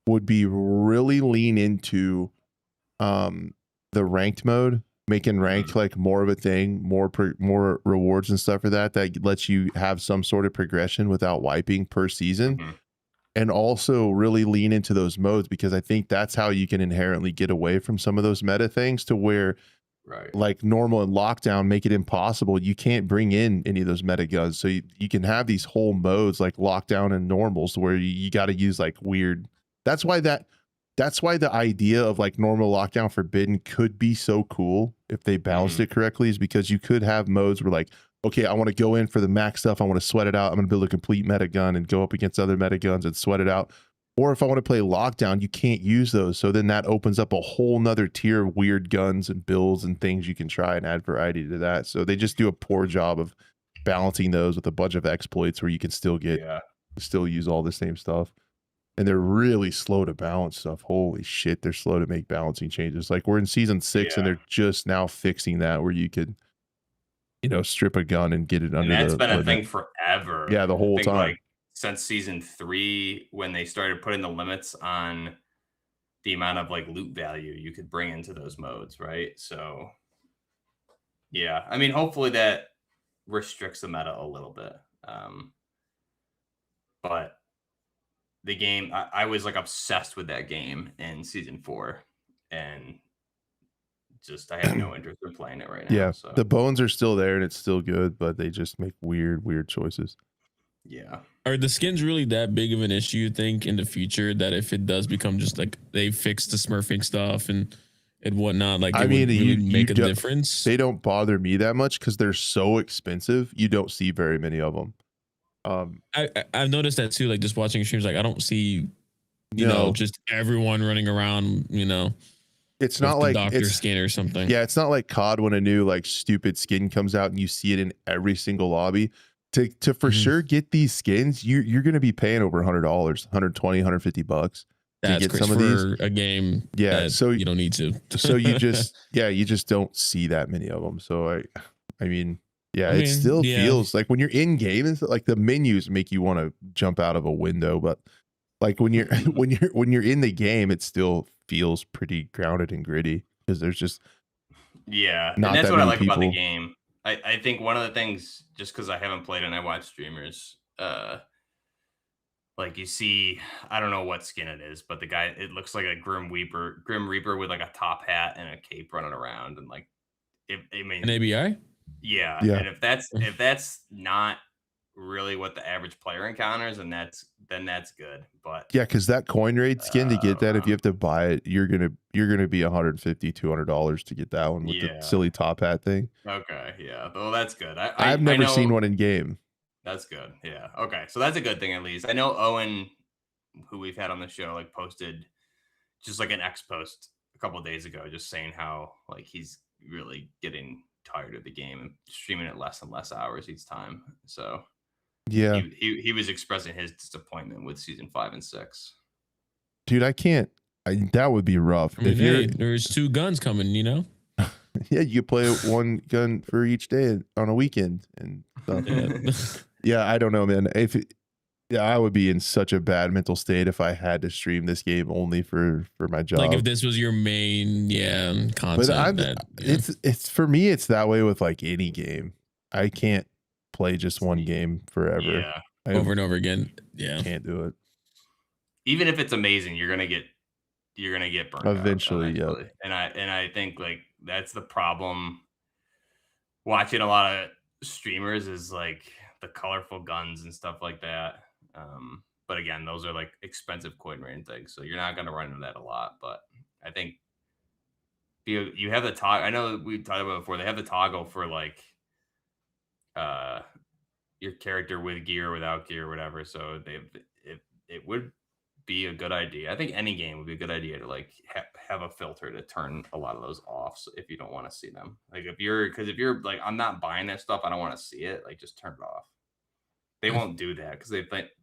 would be really lean into the ranked mode, making ranked like more of a thing, more rewards and stuff for that lets you have some sort of progression without wiping per season. and also really lean into those modes, because I think that's how you can inherently get away from some of those meta things, to where Right. like normal and lockdown make it impossible. You can't bring in any of those meta guns. So you can have these whole modes like lockdown and normals where you got to use like weird. That's why the idea of like normal, lockdown, forbidden could be so cool if they balanced it correctly, is because you could have modes where like, okay, I want to go in for the max stuff. I want to sweat it out. I'm going to build a complete meta gun and go up against other meta guns and sweat it out. Or if I want to play lockdown, you can't use those. So then that opens up a whole nother tier of weird guns and builds and things you can try and add variety to that. So they just do a poor job of balancing those with a bunch of exploits where you can still still use all the same stuff. And they're really slow to balance stuff. Holy shit, they're slow to make balancing changes. Like we're in season 6 and they're just now fixing that, where you could, strip a gun and get it under the limit. That's been a limit. thing forever. Yeah, the whole time. Like since season 3, when they started putting the limits on the amount of like loot value you could bring into those modes, right? So yeah, I mean, hopefully that restricts the meta a little bit. But the game, I was like obsessed with that game in season 4, and just I have no interest in playing it right now. Yeah, so. the bones are still there and it's still good, but they just make weird choices. Yeah. Are the skins really that big of an issue, you think, in the future, that if it does become just like they fix the smurfing stuff and whatnot, like it would really make a difference? They don't bother me that much because they're so expensive. You don't see very many of them. I've noticed that too. Like just watching streams, like I don't see, you know, just everyone running around. It's not like doctor skin or something. Yeah, it's not like COD when a new like stupid skin comes out and you see it in every single lobby. To for sure get these skins, you're going to be paying over $100, $120, $150 to get some of these a game. Yeah, so you don't need to. So you just don't see that many of them. So I mean, it still feels like when you're in game, it's like the menus make you want to jump out of a window, but like when you're when you're in the game, it still feels pretty grounded and gritty, because there's just and that's what I like about the game. I think one of the things, just because I haven't played it and I watch streamers, like you see, I don't know what skin it is, but the guy, it looks like a Grim Reaper with like a top hat and a cape running around, and like an ABI. Yeah. And if that's not really what the average player encounters, and then that's good. But because that coin raid skin, to get that, if you have to buy it, you're gonna be $150, $200 to get that one with the silly top hat thing. Okay, well, that's good. I've never seen one in game. That's good. Yeah. Okay, so that's a good thing at least. I know Owen, who we've had on the show, like posted just like an X post a couple of days ago, just saying how like he's really getting tired of the game and streaming it less and less hours each time. So yeah, he was expressing his disappointment with season 5 and 6. Dude, that would be rough. I mean, there's 2 guns coming, Yeah, you could play one gun for each day on a weekend and stuff. Yeah, I don't know, man. I would be in such a bad mental state if I had to stream this game only for my job. Like if this was your main content. But it's for me, it's that way with like any game. I can't play just one game forever. Over and over again. Yeah, can't do it. Even if it's amazing, you're gonna get burned eventually. Yeah, and I think like that's the problem. Watching a lot of streamers is like the colorful guns and stuff like that. But again, those are like expensive coin raid things, so you're not gonna run into that a lot. But I think you have the toggle. I know we talked about it before. They have the toggle for like your character with gear or without gear or whatever. So it would be a good idea. I think any game would be a good idea to like have a filter to turn a lot of those off if you don't want to see them. Like if you're like, I'm not buying that stuff, I don't want to see it, like just turn it off. They won't do that because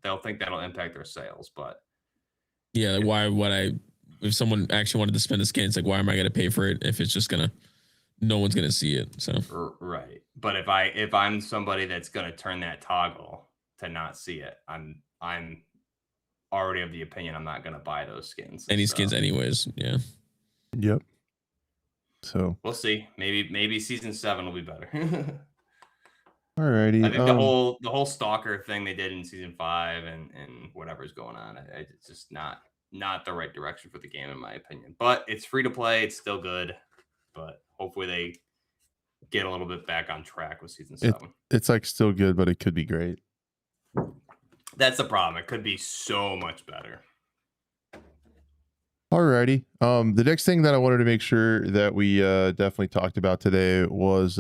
they'll think that'll impact their sales. But yeah, like why would if someone actually wanted to spend the skin, it's like, why am I going to pay for it if it's just no one's going to see it? So right. But if I'm somebody that's going to turn that toggle to not see it, I'm already of the opinion I'm not going to buy those skins. Skins anyways. Yeah. Yep. So we'll see. Maybe season 7 will be better. Alrighty. I think the whole stalker thing they did in season 5 and whatever's going on, it's just not the right direction for the game in my opinion. But it's free to play, it's still good. But hopefully they get a little bit back on track with season 7. It's like still good, but it could be great. That's the problem. It could be so much better. Alrighty. The next thing that I wanted to make sure that we definitely talked about today was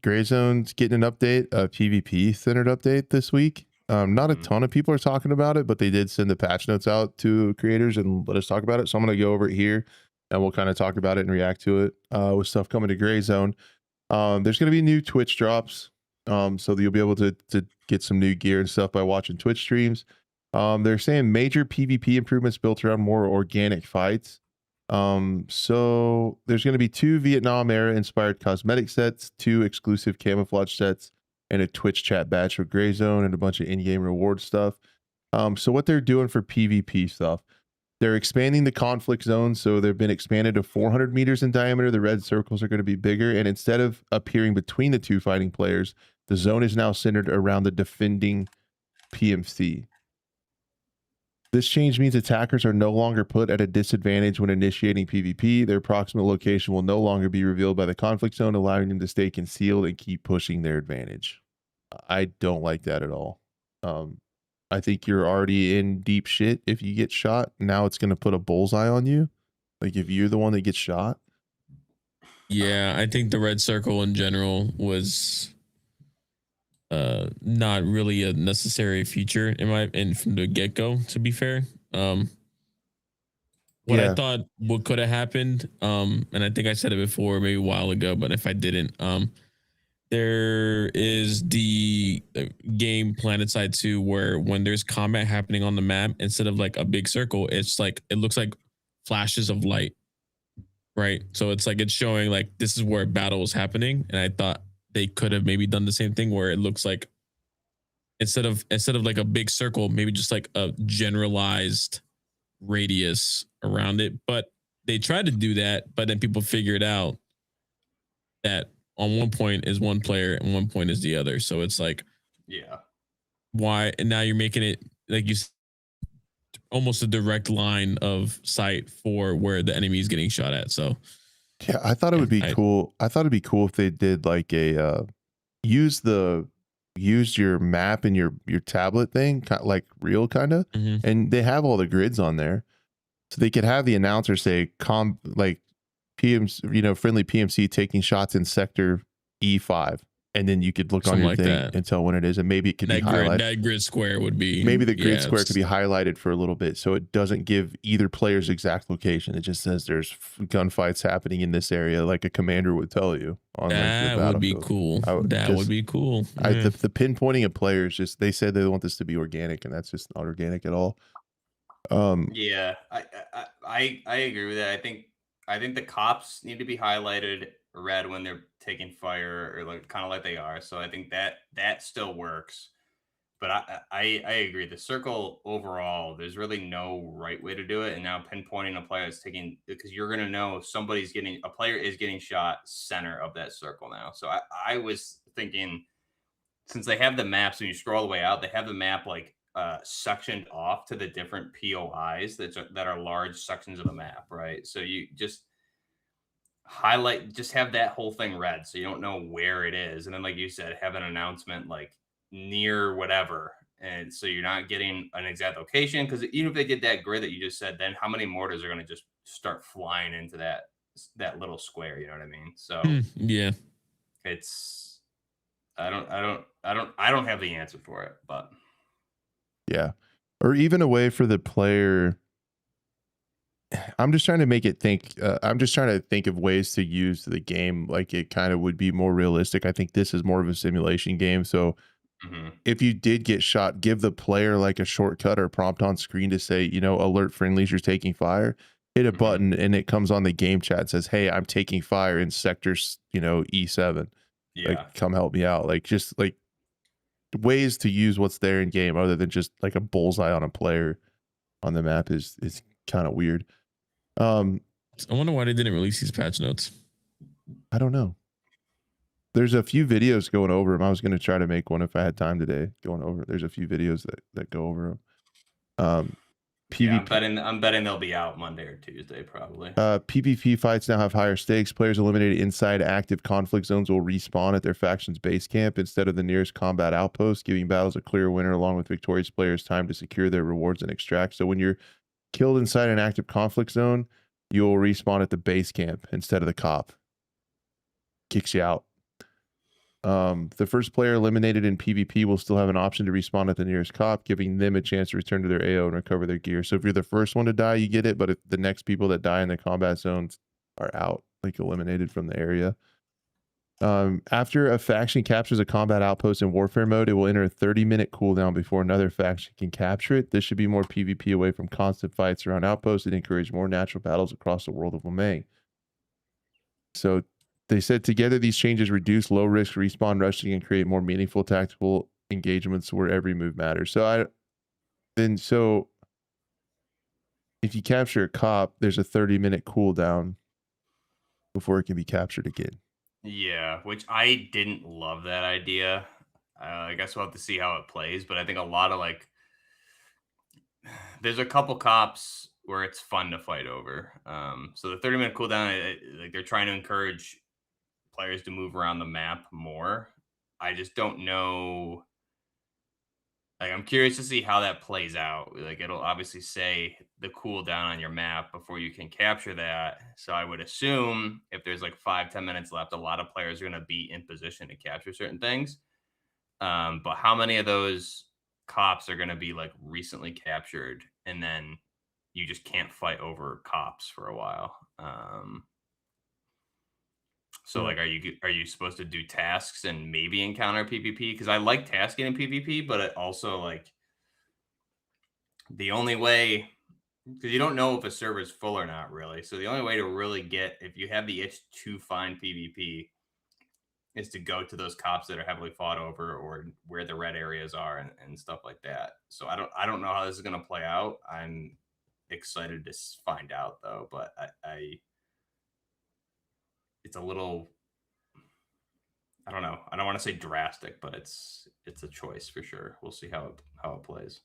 Gray Zone's getting an update, a PvP centered update this week. Not a ton of people are talking about it, but they did send the patch notes out to creators and let us talk about it. So I'm going to go over it here and we'll kind of talk about it and react to it with stuff coming to Gray Zone. There's going to be new Twitch drops. So you'll be able to get some new gear and stuff by watching Twitch streams. They're saying major PvP improvements built around more organic fights. So there's going to be 2 Vietnam era inspired cosmetic sets, 2 exclusive camouflage sets, and a Twitch chat badge for Gray Zone and a bunch of in-game reward stuff. So what they're doing for PvP stuff, they're expanding the conflict zone. So they've been expanded to 400 meters in diameter. The red circles are going to be bigger. And instead of appearing between the 2 fighting players, the zone is now centered around the defending PMC. This change means attackers are no longer put at a disadvantage when initiating PvP. Their proximate location will no longer be revealed by the conflict zone, allowing them to stay concealed and keep pushing their advantage. I don't like that at all. I think you're already in deep shit if you get shot. Now it's going to put a bullseye on you. Like if you're the one that gets shot. Yeah, I think the red circle in general was not really a necessary feature in from the get-go, to be fair. I thought what could have happened, and I think I said it before maybe a while ago, but if I didn't, there is the game PlanetSide 2 where when there's combat happening on the map, instead of like a big circle, it's like it looks like flashes of light, right? So it's like it's showing like this is where battle is happening, and I thought they could have maybe done the same thing where it looks like instead of like a big circle, maybe just like a generalized radius around it. But they tried to do that, but then people figured out that on one point is one player and one point is the other. So it's like, yeah, why? And now you're making it like almost a direct line of sight for where the enemy is getting shot at. So yeah, I thought it would be cool. I thought it'd be cool if they did like a use your map and your tablet thing, like real kind of, and they have all the grids on there, so they could have the announcer say like PMC, friendly PMC taking shots in sector E5, and then you could look on your thing and tell when it is, and maybe it could be highlighted. That grid square would be maybe the grid square could be highlighted for a little bit, so it doesn't give either player's exact location. It just says there's gunfights happening in this area, like a commander would tell you. That would be cool. That would be cool. The pinpointing of players, just they said they want this to be organic, and that's just not organic at all. Yeah, I agree with that. I think the cops need to be highlighted red when they're taking fire, or like kind of like they are. So I think that still works. But I agree. The circle overall, there's really no right way to do it. And now pinpointing a player is taking, because you're gonna know a player is getting shot center of that circle now. So I was thinking, since they have the maps, when you scroll all the way out, they have the map like sectioned off to the different POIs that are large sections of the map, right? So you just have that whole thing red, so you don't know where it is, and then like you said, have an announcement like near whatever, and so you're not getting an exact location, because even if they get that grid that you just said, then how many mortars are going to just start flying into that little square? You know what I mean? So yeah, it's I don't have the answer for it, but yeah, or even a way for the player. I'm just trying to make it think. I'm just trying to think of ways to use the game like it kind of would be more realistic. I think this is more of a simulation game. So if you did get shot, give the player like a shortcut or prompt on screen to say, alert friendlies, you're taking fire. Hit a button and it comes on the game chat, says, "Hey, I'm taking fire in sectors, E7. Yeah, like come help me out." Like just like ways to use what's there in game other than just like a bullseye on a player on the map is kind of weird. I wonder why they didn't release these patch notes. I don't know. There's a few videos going over them. I was going to try to make one if I had time today going over. There's a few videos that go over them. Yeah, PvP. I'm betting they'll be out Monday or Tuesday probably. PvP fights now have higher stakes. Players eliminated inside active conflict zones will respawn at their faction's base camp instead of the nearest combat outpost, giving battles a clear winner along with victorious players time to secure their rewards and extract. So when you're killed inside an active conflict zone, you'll respawn at the base camp instead of the cop. Kicks you out. The first player eliminated in PvP will still have an option to respawn at the nearest cop, giving them a chance to return to their AO and recover their gear. So if you're the first one to die, you get it. But if the next people that die in the combat zones are out, like eliminated from the area. After a faction captures a combat outpost in warfare mode, it will enter a 30-minute cooldown before another faction can capture it. This should be more PvP away from constant fights around outposts and encourage more natural battles across the world of LeMay. So they said together these changes reduce low risk respawn rushing and create more meaningful tactical engagements where every move matters. So if you capture a cop, there's a 30-minute cooldown before it can be captured again. Yeah, which I didn't love that idea. I guess we'll have to see how it plays, but I think a lot of like there's a couple cops where it's fun to fight over. So the 30-minute cooldown, like they're trying to encourage players to move around the map more. I just don't know. Like, I'm curious to see how that plays out. Like, it'll obviously say the cooldown on your map before you can capture that. So I would assume if there's like 5-10 minutes left, a lot of players are going to be in position to capture certain things. But how many of those cops are going to be like recently captured and then you just can't fight over cops for a while? So like, are you supposed to do tasks and maybe encounter PvP? Because I like tasking in PvP, but it also like the only way, because you don't know if a server is full or not really. So the only way to really get, if you have the itch to find PvP, is to go to those cops that are heavily fought over or where the red areas are and stuff like that. So I don't know how this is gonna play out. I'm excited to find out though, but I it's a little, I don't know. I don't want to say drastic, but it's a choice for sure. We'll see how it plays.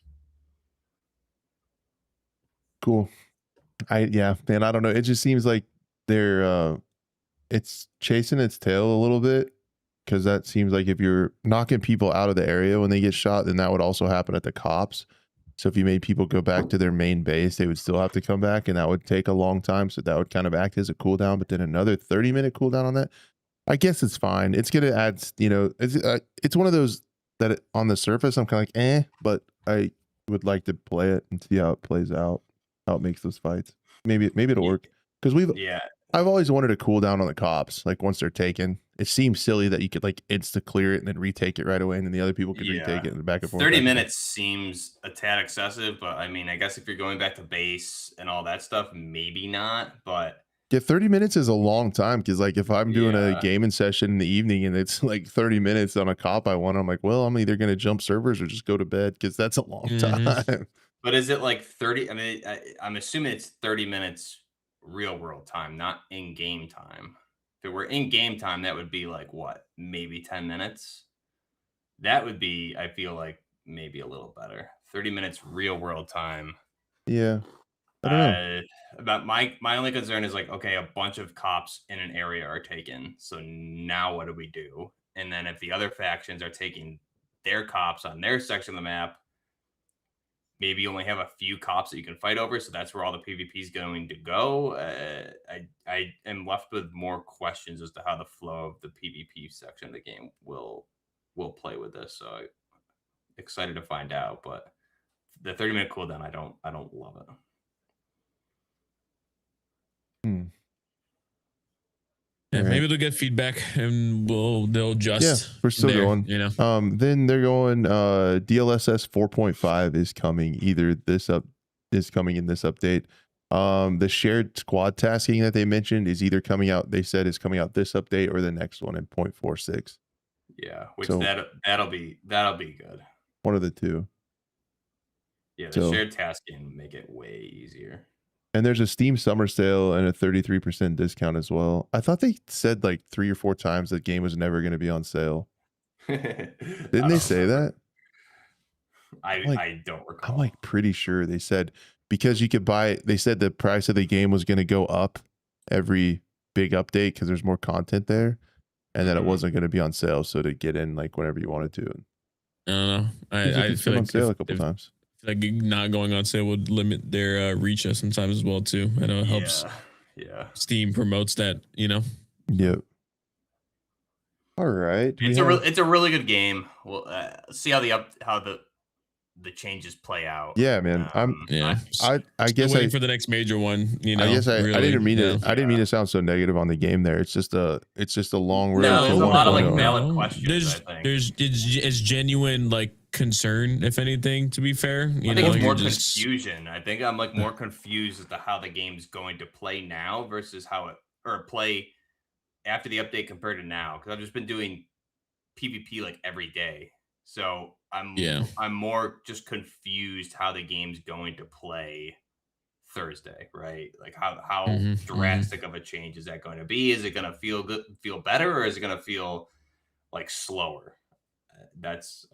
Cool. Man, I don't know. It just seems like they're it's chasing its tail a little bit, because that seems like if you're knocking people out of the area when they get shot, then that would also happen at the cops. So if you made people go back to their main base, they would still have to come back, and that would take a long time. So that would kind of act as a cooldown, but then another 30-minute cooldown on that. I guess it's fine. It's gonna add, it's one of those that on the surface I'm kind of like, but I would like to play it and see how it plays out, how it makes those fights. Maybe it'll work, because I've always wanted a cooldown on the cops. Like once they're taken, it seems silly that you could like insta clear it and then retake it right away, and then the other people could retake it and back and forth. 30 minutes seems a tad excessive, but I mean, I guess if you're going back to base and all that stuff, maybe not. But yeah, 30 minutes is a long time, because like if I'm doing a gaming session in the evening and it's like 30 minutes on a cop I want, I'm like, well, I'm either going to jump servers or just go to bed, because that's a long time. But is it like 30? I mean, I'm assuming it's 30 minutes real world time, not in game time. If it were in game time, that would be like what, maybe 10 minutes. That would be, I feel like, maybe a little better. 30 minutes real world time. Yeah. I don't know. About my only concern is like, okay, a bunch of cops in an area are taken. So now what do we do? And then if the other factions are taking their cops on their section of the map, maybe you only have a few cops that you can fight over. So that's where all the PvP is going to go. I am left with more questions as to how the flow of the PvP section of the game will play with this. So I'm excited to find out, but the 30-minute cooldown, I don't love it. Yeah, maybe they'll get feedback and they'll adjust. Yeah, we're still going. Then they're going. DLSS 4.5 is coming. Is coming in this update. The shared squad tasking that they mentioned is either coming out. They said is coming out this update or the next one in 0.46. Yeah, which that'll be good. One of the two. Yeah, the shared tasking make it way easier. And there's a Steam summer sale and a 33% discount as well. I thought they said like 3 or 4 times the game was never going to be on sale. Didn't they say that? I don't recall. I'm like pretty sure they said because you could buy. They said the price of the game was going to go up every big update because there's more content there, and that it wasn't going to be on sale. So to get in like whenever you wanted to. I don't know. I feel like on sale a couple times. Like not going on sale would limit their reach sometimes as well too. I know it helps. Yeah. Steam promotes that, you know. Yep. All right. It's a really good game. We'll see how the changes play out. Yeah, man. I guess waiting for the next major one. You know, I guess I didn't mean to. I didn't mean to sound so negative on the game there. It's just a long road. No, there's a lot of like valid valid questions. It's genuine like concern, if anything. To be fair, I think it's more confusion. I think I'm like more confused as to how the game's going to play now versus how it play after the update compared to now. Because I've just been doing PvP like every day. So I'm more just confused how the game's going to play Thursday, right? Like how drastic of a change is that going to be? Is it going to feel better, or is it going to feel like slower?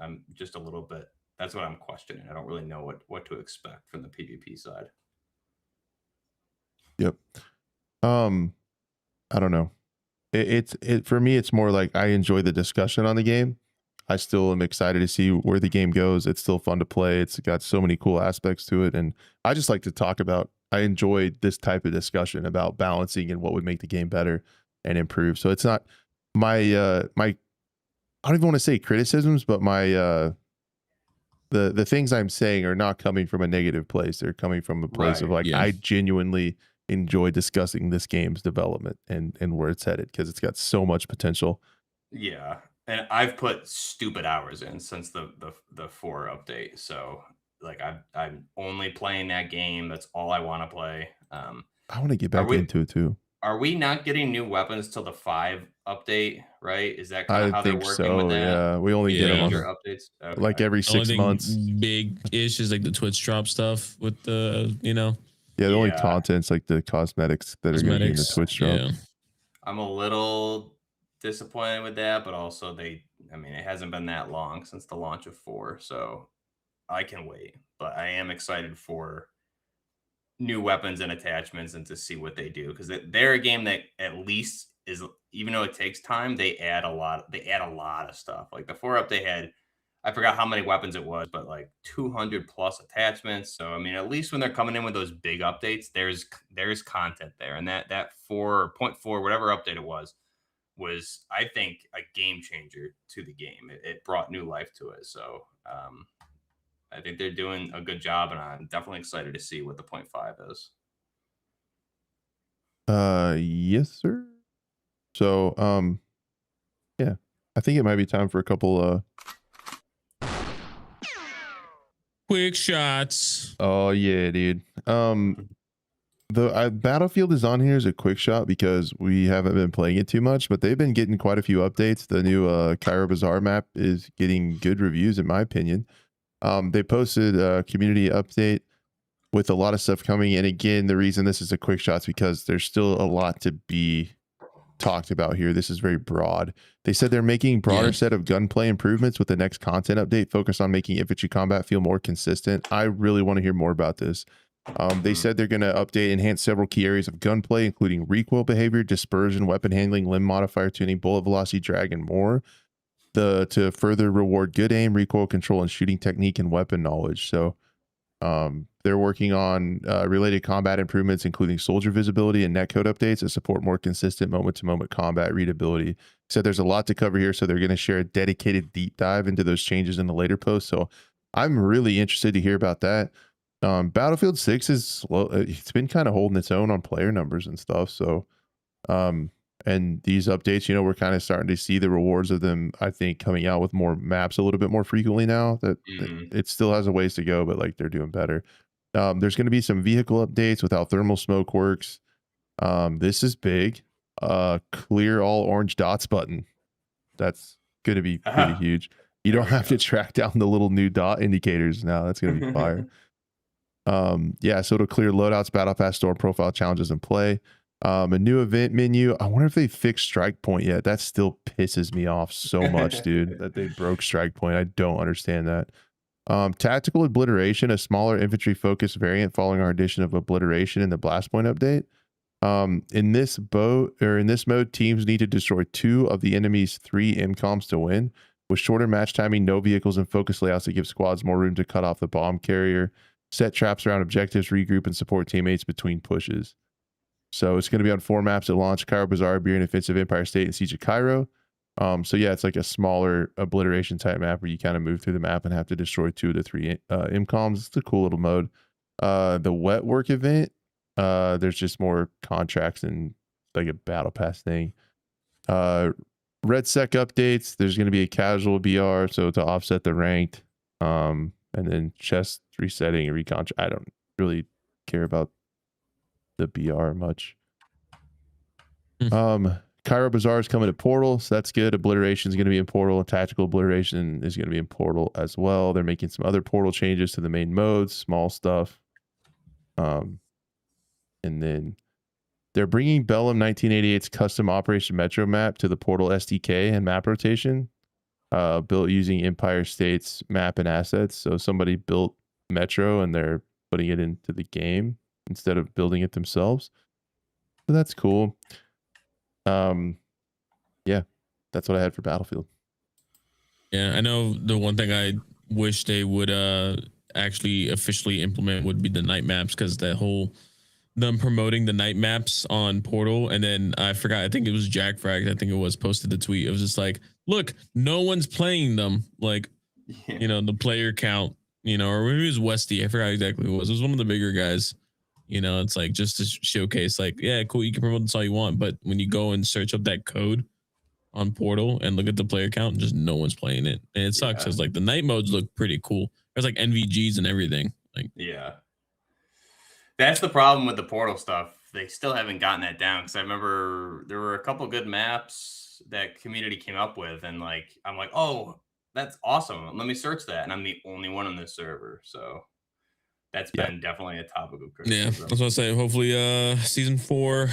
I'm just a little bit. That's what I'm questioning. I don't really know what to expect from the PvP side. Yep. I don't know. It for me, it's more like I enjoy the discussion on the game. I still am excited to see where the game goes. It's still fun to play. It's got so many cool aspects to it. And I just like to talk about, I enjoy this type of discussion about balancing and what would make the game better and improve. So it's not my, I don't even want to say criticisms, but my, the things I'm saying are not coming from a negative place. They're coming from a place of like, I genuinely enjoy discussing this game's development and where it's headed because it's got so much potential. Yeah. And I've put stupid hours in since the 4 update. So like I'm only playing that game. That's all I want to play. I want to get back into it too. Are we not getting new weapons till the 5 update? Right? Is that kind of how they're working with that? Yeah, we only get them on updates like every 6 months. Big ish is like the Twitch drop stuff with the Yeah, the only content's like the cosmetics that are going to be in the Twitch drop. Yeah. I'm a little disappointed with that, but also it hasn't been that long since the launch of 4, so I can wait. But I am excited for new weapons and attachments and to see what they do, because they're a game that at least is, even though it takes time, they add a lot of stuff. Like the 4 update had, I forgot how many weapons it was, but like 200 plus attachments. So I mean, at least when they're coming in with those big updates, there's content there. And that 4.4 whatever update it was I think a game changer to the game. It brought new life to it. So I think they're doing a good job, and I'm definitely excited to see what the 0.5 is. Yes, sir. So yeah, I think it might be time for a couple quick shots. Oh yeah, dude. The Battlefield is on here as a quick shot because we haven't been playing it too much, but they've been getting quite a few updates. The new Cairo Bazaar map is getting good reviews, in my opinion. They posted a community update with a lot of stuff coming. And again, the reason this is a quick shot is because there's still a lot to be talked about here. This is very broad. They said they're making broader set of gunplay improvements with the next content update focused on making infantry combat feel more consistent. I really want to hear more about this. They said they're going to update and enhance several key areas of gunplay, including recoil behavior, dispersion, weapon handling, limb modifier tuning, bullet velocity, drag, and more. To further reward good aim, recoil control, and shooting technique and weapon knowledge. So they're working on related combat improvements, including soldier visibility and netcode updates that support more consistent moment-to-moment combat readability. So there's a lot to cover here. So they're going to share a dedicated deep dive into those changes in the later post. So I'm really interested to hear about that. Battlefield 6 is slow. It's been kind of holding its own on player numbers and stuff. So, and these updates, we're kind of starting to see the rewards of them, I think, coming out with more maps a little bit more frequently now. That it still has a ways to go, but like they're doing better. There's going to be some vehicle updates with how thermal smoke works. This is big. Clear all orange dots button. That's going to be pretty huge. You don't have to track down the little new dot indicators now. That's going to be fire. Yeah, so it'll clear loadouts, battle pass, store profile challenges, and play. A new event menu. I wonder if they fixed strike point yet. That still pisses me off so much, dude, that they broke strike point. I don't understand that. Tactical obliteration, a smaller infantry focused variant following our addition of obliteration in the blast point update. In this mode, teams need to destroy 2 of the enemy's 3 MCOMs to win. With shorter match timing, no vehicles, and focus layouts that give squads more room to cut off the bomb carrier, set traps around objectives, regroup, and support teammates between pushes. So it's going to be on 4 maps at launch: Cairo Bazaar, Iberian Offensive, Empire State, and Siege of Cairo. So yeah, it's like a smaller obliteration type map where you kind of move through the map and have to destroy 2 of the 3 MCOMs. It's a cool little mode. The wet work event, there's just more contracts and like a battle pass thing. Red Sec updates, there's going to be a casual BR, so to offset the ranked. And then chest resetting and recon. I don't really care about the BR much. Cairo Bazaar is coming to Portal, so that's good. Obliteration is going to be in Portal. Tactical obliteration is going to be in Portal as well. They're making some other Portal changes to the main modes, small stuff. And then they're bringing Bellum 1988's custom Operation Metro map to the Portal SDK and map rotation, built using Empire State's map and assets. So somebody built Metro and they're putting it into the game instead of building it themselves. So that's cool. Yeah, that's what I had for Battlefield. Yeah, I know the one thing I wish they would actually officially implement would be the night maps, because that whole them promoting the night maps on Portal, and then I forgot, I think it was Jack Frag, I think it was, posted the tweet. It was just like, look, no one's playing them. Like, you know, the player count, you know, or maybe it was Westy. I forgot exactly who it was. It was one of the bigger guys. You know, it's like just to showcase, like, yeah, cool, you can promote this all you want, but when you go and search up that code on Portal and look at the player count, just no one's playing it. And it sucks because like the night modes look pretty cool. There's like NVGs and everything. Like, yeah, that's the problem with the Portal stuff. They still haven't gotten that down, because I remember there were a couple good maps that community came up with, and like I'm like, oh, that's awesome. Let me search that, and I'm the only one on this server. So that's been definitely a topic of criticism. Yeah, that's what I say. Hopefully, season 4,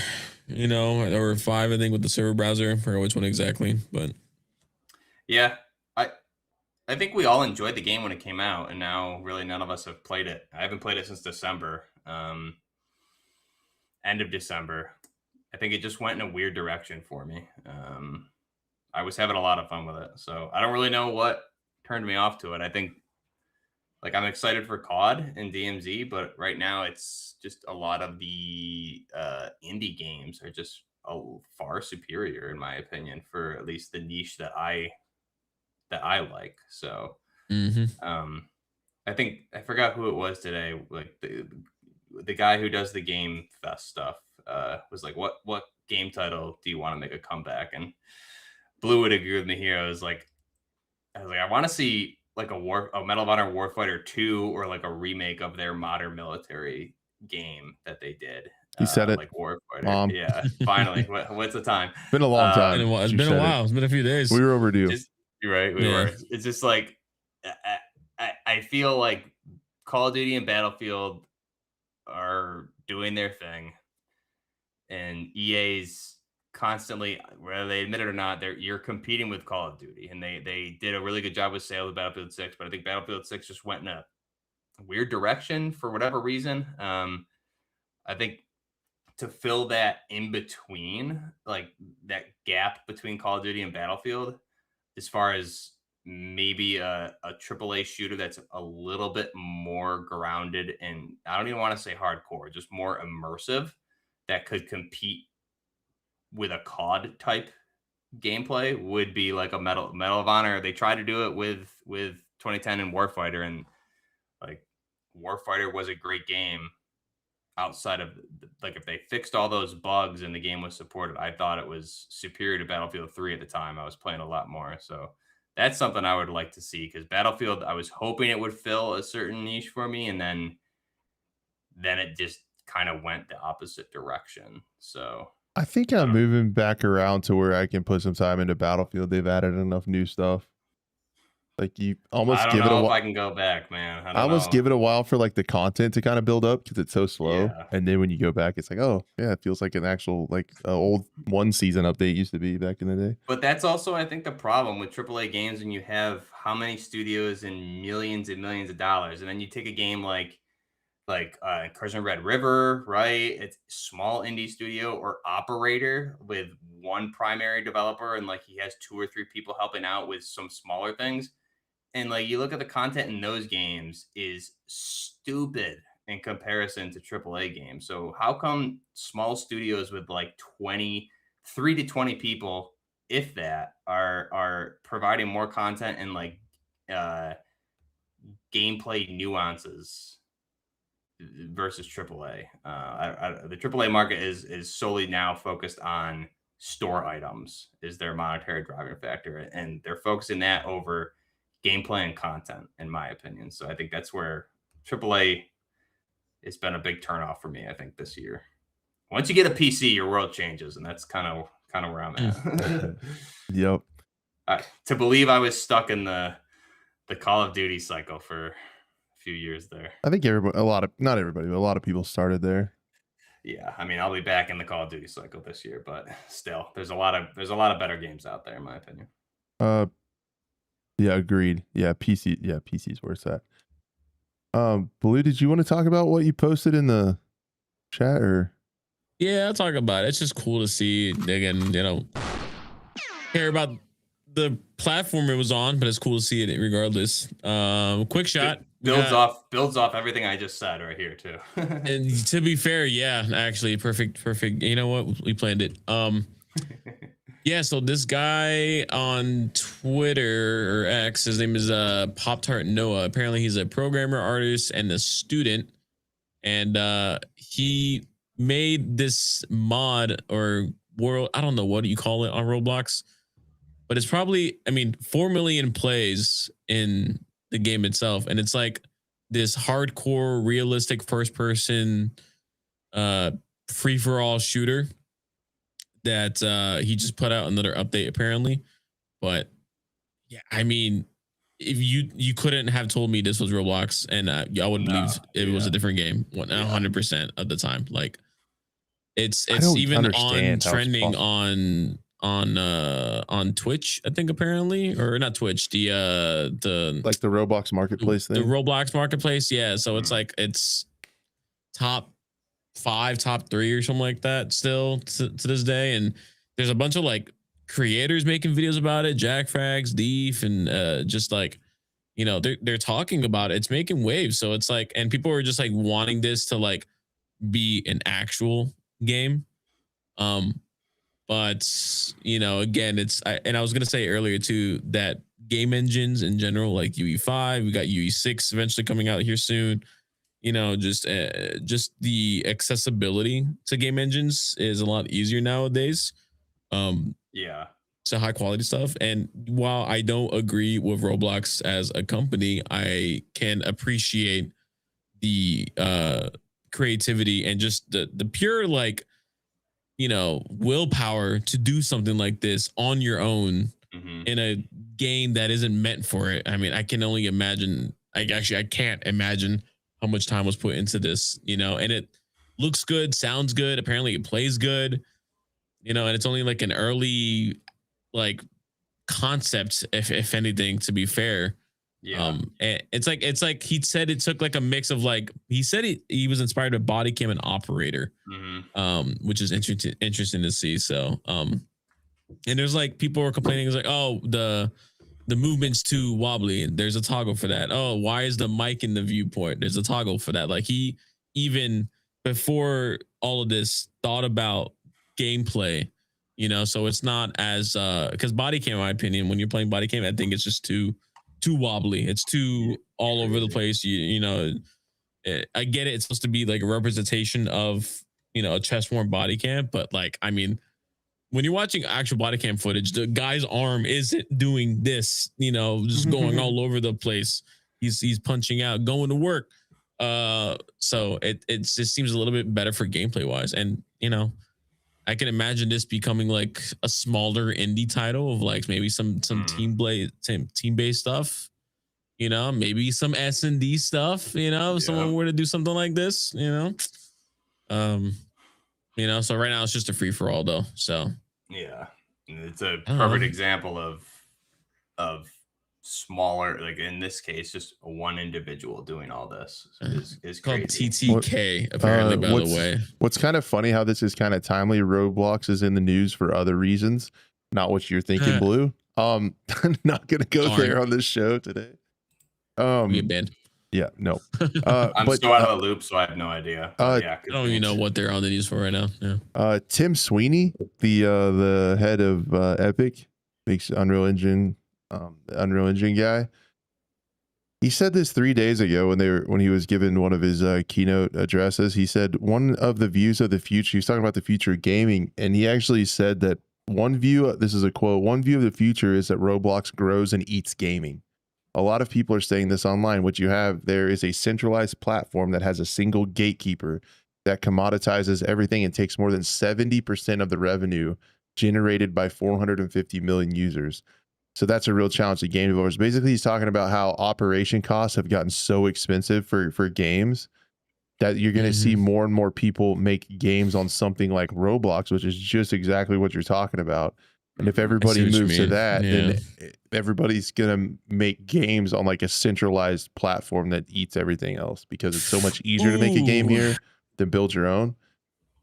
you know, or 5, I think, with the server browser. I forget which one exactly, but yeah, I think we all enjoyed the game when it came out, and now really none of us have played it. I haven't played it since December, end of December. I think it just went in a weird direction for me. I was having a lot of fun with it, so I don't really know what turned me off to it. I think, like, I'm excited for COD and DMZ, but right now it's just a lot of the indie games are just far superior, in my opinion, for at least the niche that I like. So I think I forgot who it was today. Like the guy who does the Game Fest stuff was like, what game title do you want to make a comeback? And Blue would agree with me here. I was like, I want to see like a Medal of Honor Warfighter 2, or like a remake of their modern military game that they did. You said it, like Warfighter. Yeah, finally. What's the time? It's been a long time. It's been a while. It's been a few days. We were overdue. You're right. We were. It's just like I feel like Call of Duty and Battlefield are doing their thing, and EA's constantly, whether they admit it or not, you're competing with Call of Duty, and they did a really good job with sales of Battlefield 6, but I think Battlefield 6 just went in a weird direction for whatever reason. I think to fill that in between, like that gap between Call of Duty and Battlefield, as far as maybe a AAA shooter that's a little bit more grounded, and I don't even want to say hardcore, just more immersive, that could compete with a COD type gameplay, would be like a Medal of Honor. They tried to do it with 2010 and Warfighter, and like Warfighter was a great game outside of, like, if they fixed all those bugs and the game was supported, I thought it was superior to Battlefield 3 at the time. I was playing a lot more. So that's something I would like to see, because Battlefield, I was hoping it would fill a certain niche for me, and then it just kind of went the opposite direction. So I think I'm moving back around to where I can put some time into Battlefield. They've added enough new stuff. Like you I almost don't give it a know if while. I can go back, man. I I don't almost know. give it a while for like the content to kind of build up because it's so slow. Yeah. And then when you go back, it's like, oh yeah, it feels like an actual like old one season update used to be back in the day. But that's also, I think, the problem with AAA games when you have how many studios and millions of dollars, and then you take a game like Incursion Red River, right? It's small indie studio or operator with one primary developer, and like he has two or three people helping out with some smaller things. And like you look at the content in those games is stupid in comparison to AAA games. So how come small studios with like 3 to 20 people, if that, are providing more content and like uh gameplay nuances versus AAA? The AAA market is solely now focused on store items is their monetary driving factor, and they're focusing that over gameplay and content, in my opinion. So I think that's where AAA it's been a big turnoff for me. I think this year, once you get a PC, your world changes, and that's kind of where I'm at. Yep. To believe I was stuck in the Call of Duty cycle for a few years there. I think not everybody, but a lot of people started there. Yeah, I mean, I'll be back in the Call of Duty cycle this year, but still, there's a lot of better games out there, in my opinion. Yeah, agreed. Yeah, PC's where it's at. Blue, did you want to talk about what you posted in the chat or? Yeah, I'll talk about it. It's just cool to see again, care about the platform it was on, but it's cool to see it regardless. Quick shot. Builds off everything I just said right here too. And to be fair, yeah, actually perfect. You know what? We planned it. Yeah, so this guy on Twitter or X, his name is Pop Tart Noah. Apparently he's a programmer, artist, and a student. And he made this mod or world, I don't know what you call it on Roblox, but it's probably, 4 million plays in the game itself. And it's like this hardcore, realistic first person free for all shooter that he just put out another update apparently. But yeah, if you couldn't have told me this was Roblox, and I would believe it was a different game 100% of the time. Like it's even on trending on Twitch, I think, apparently, or not Twitch, the like the Roblox marketplace thing. The Roblox marketplace, yeah. So it's like it's top 5, top 3 or something like that still to this day. And there's a bunch of like creators making videos about it, Jack Frags, Deef, and just like, they're talking about it. It's making waves. So it's like, and people are just like wanting this to like be an actual game. But again, I was gonna say earlier too that game engines in general, like UE5, we got UE6 eventually coming out here soon. Just the accessibility to game engines is a lot easier nowadays. Yeah. So high quality stuff. And while I don't agree with Roblox as a company, I can appreciate the creativity and just the pure like willpower to do something like this on your own in a game that isn't meant for it. I can only imagine. I can't imagine how much time was put into this, and it looks good, sounds good. Apparently it plays good, and it's only like an early like concept, if anything, to be fair. Yeah. And it's like he said it took like a mix of like, he said he was inspired by body cam and operator, which is interesting to see. So and there's like people were complaining, it's like, oh, the movement's too wobbly, and there's a toggle for that. Oh, why is the mic in the viewport? There's a toggle for that. Like he, even before all of this, thought about gameplay, so it's not as because body cam, in my opinion, when you're playing body cam, I think it's just too wobbly. It's too all over the place. I get it. It's supposed to be like a representation of, a chest worn body cam, but like, when you're watching actual body cam footage, the guy's arm isn't doing this, just going all over the place. He's punching out, going to work. So it just seems a little bit better for gameplay wise. And, I can imagine this becoming like a smaller indie title of like maybe some team based stuff. You know, maybe some S&D stuff. You know, if someone were to do something like this. Um, so right now it's just a free for all though. So yeah, it's a perfect example of smaller, like in this case, just one individual doing all this is called crazy. TTK apparently. By the way, what's kind of funny how this is kind of timely. Roblox is in the news for other reasons, not what you're thinking, Blue. Not gonna go there on this show today. Get banned. Yeah, no. I'm still out of the loop, so I have no idea. I don't even know what they're on the news for right now. Yeah. Tim Sweeney, the head of Epic, makes Unreal Engine, the Unreal Engine guy. He said this 3 days ago when he was given one of his keynote addresses. He said one of the views of the future. He was talking about the future of gaming, and he actually said that one view. This is a quote. One view of the future is that Roblox grows and eats gaming. A lot of people are saying this online. What you have there is a centralized platform that has a single gatekeeper that commoditizes everything and takes more than 70% of the revenue generated by 450 million users. So that's a real challenge to game developers. Basically, he's talking about how operation costs have gotten so expensive for games that you're going to see more and more people make games on something like Roblox, which is just exactly what you're talking about. And if everybody moves to that, then everybody's going to make games on like a centralized platform that eats everything else, because it's so much easier to make a game here than build your own.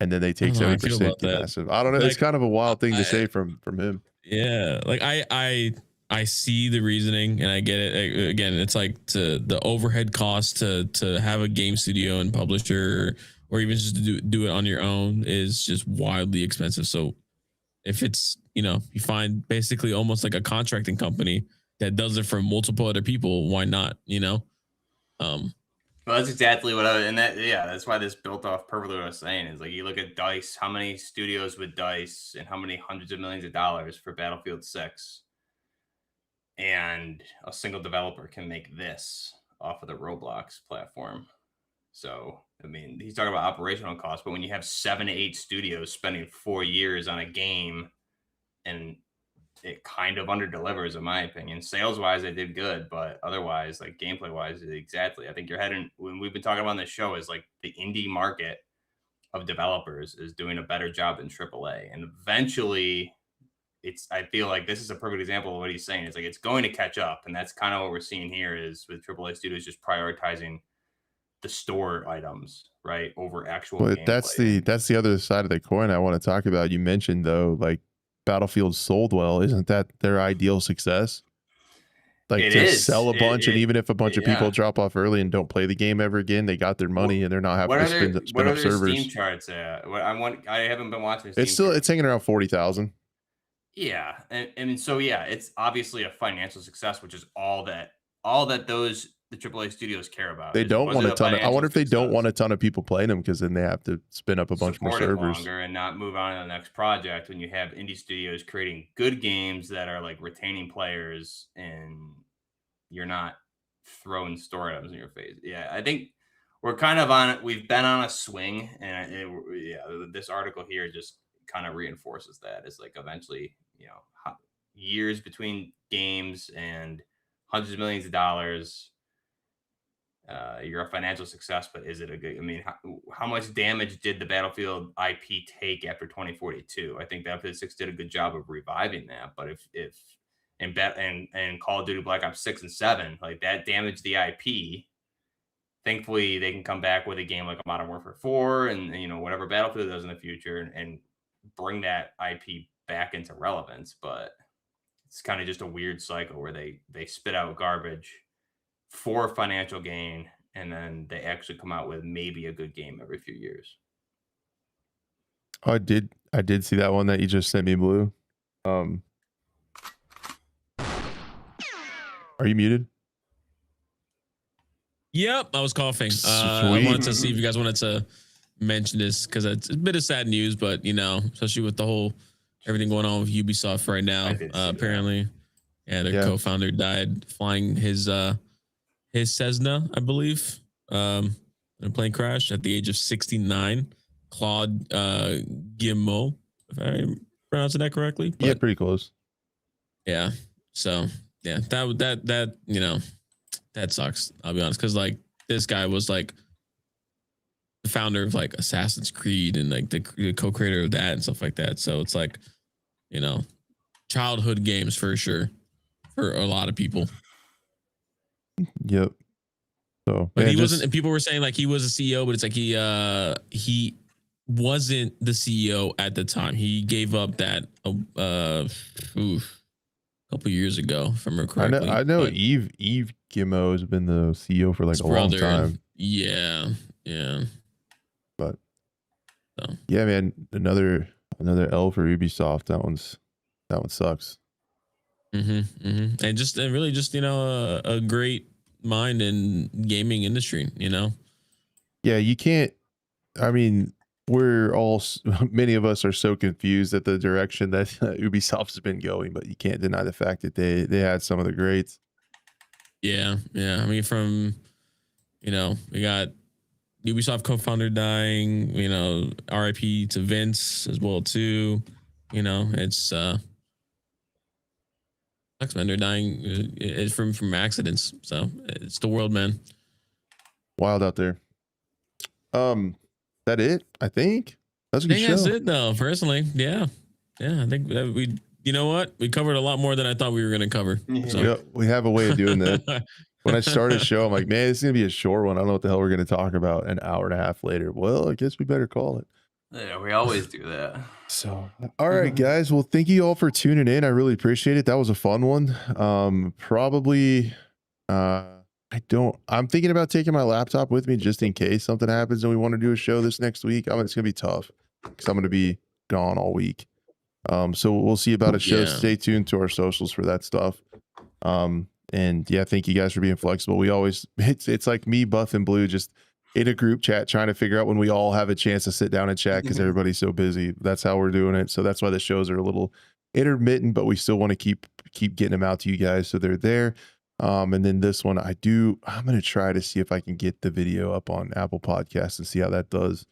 And then they take 70% massive. I don't know. Like, it's kind of a wild thing to say from him. Yeah. Like I see the reasoning and I get it. Again, it's like the overhead cost to have a game studio and publisher, or even just to do it on your own, is just wildly expensive. So if it's, you find basically almost like a contracting company that does it for multiple other people, why not? Well, that's exactly what that's why this built off perfectly what I was saying. Is like, you look at DICE, how many studios with DICE and how many hundreds of millions of dollars for Battlefield 6, and a single developer can make this off of the Roblox platform. So, I mean, he's talking about operational costs, but when you have 7 to 8 studios spending 4 years on a game, and it kind of underdelivers, in my opinion. Sales wise, they did good, but otherwise, like gameplay wise, exactly. I think you're heading, when we've been talking about on this show, is like the indie market of developers is doing a better job than AAA. And eventually I feel like this is a perfect example of what he's saying. It's like, it's going to catch up. And that's kind of what we're seeing here, is with AAA studios just prioritizing the store items, right, over actual gameplay. That's the other side of the coin I want to talk about. You mentioned, though, like, Battlefield sold well. Isn't that their ideal success? Like, sell a bunch, and even if a bunch of people drop off early and don't play the game ever again, they got their money and they're not having to spend up servers. Steam charts at? I haven't been watching. It's hanging around 40,000. Yeah, and so it's obviously a financial success, which is all that the AAA studios care about. They don't want a ton of. I wonder if they don't want a ton of people playing them, because then they have to spin up a bunch more servers longer and not move on to the next project. When you have indie studios creating good games that are like retaining players, and you're not throwing store items in your face. Yeah, I think we're kind of on it. We've been on a swing, and this article here just kind of reinforces that. It's like, eventually, years between games and hundreds of millions of dollars. You're a financial success, but is it a good? I mean, how much damage did the Battlefield IP take after 2042? I think Battlefield 6 did a good job of reviving that. But if and Call of Duty Black Ops 6 and 7, like, that damaged the IP. Thankfully, they can come back with a game like a Modern Warfare 4 and whatever Battlefield does in the future, and bring that IP back into relevance. But it's kind of just a weird cycle where they spit out garbage for financial gain, and then they actually come out with maybe a good game every few years. Oh, I did see that one that you just sent me, Blue. Are you muted? Yep, I was coughing. I wanted to see if you guys wanted to mention this, because it's a bit of sad news, but especially with the whole everything going on with Ubisoft right now. Apparently, their co-founder died flying his Cessna, I believe, in a plane crash at the age of 69. Claude Guillemot. if I'm pronouncing that correctly. Yeah, But pretty close. yeah. So yeah, that you know, that sucks. I'll be honest, because like this guy was like the founder of like Assassin's Creed and like the co-creator of that and stuff like that. So it's like, you know, childhood games for sure for a lot of people. Yep. So, But yeah, he just, wasn't, and people were saying like he was a CEO, but it's like he wasn't the CEO at the time. He gave up that a couple years ago, if I remember correctly. I know But Eve Gimmo has been the CEO for like his a long brother, time. yeah. But So yeah, man, another L for Ubisoft. That one sucks. and really just, you know, a great mind in gaming industry, you know. Yeah, you can't. I mean, we're all many of us are so confused at the direction that Ubisoft has been going, but you can't deny the fact that they had some of the greats. Yeah. I mean, from, you know, we got Ubisoft co-founder dying, you know, RIP to Vince as well too. You know, it's sucks, man. They're dying from accidents. So it's the world, man. Wild out there. That it? I think that's a I good think show. that's it, though. Personally, yeah. I think that we. You know what? We covered a lot more than I thought we were going to cover. So. Yeah, we have a way of doing that. When I started the show, I'm like, man, this is gonna be a short one. I don't know what the hell we're gonna talk about an hour and a half later. Well, I guess we better call it. Yeah, we always do that. So, all right, guys. Well, thank you all for tuning in. I really appreciate it. That was a fun one. Probably, I'm thinking about taking my laptop with me just in case something happens and we want to do a show this next week. It's gonna be tough because I'm gonna be gone all week. So we'll see about a show. Yeah. Stay tuned to our socials for that stuff. And yeah, thank you guys for being flexible. We always, it's like me, Buff, and Blue just in a group chat trying to figure out when we all have a chance to sit down and chat because everybody's so busy. That's how we're doing it. So that's why the shows are a little intermittent, but we still want to keep getting them out to you guys so they're there. And then this one, I'm going to try to see if I can get the video up on Apple Podcasts and see how that does.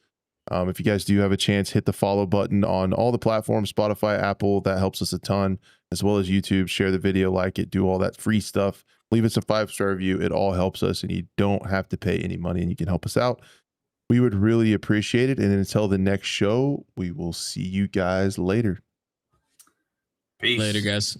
If you guys do have a chance, hit the follow button on all the platforms, Spotify, Apple. That helps us a ton, as well as YouTube. Share the video, like it, do all that free stuff. Leave us a 5-star review. It all helps us, and you don't have to pay any money, and you can help us out. We would really appreciate it. And until the next show, we will see you guys later. Peace. Later, guys.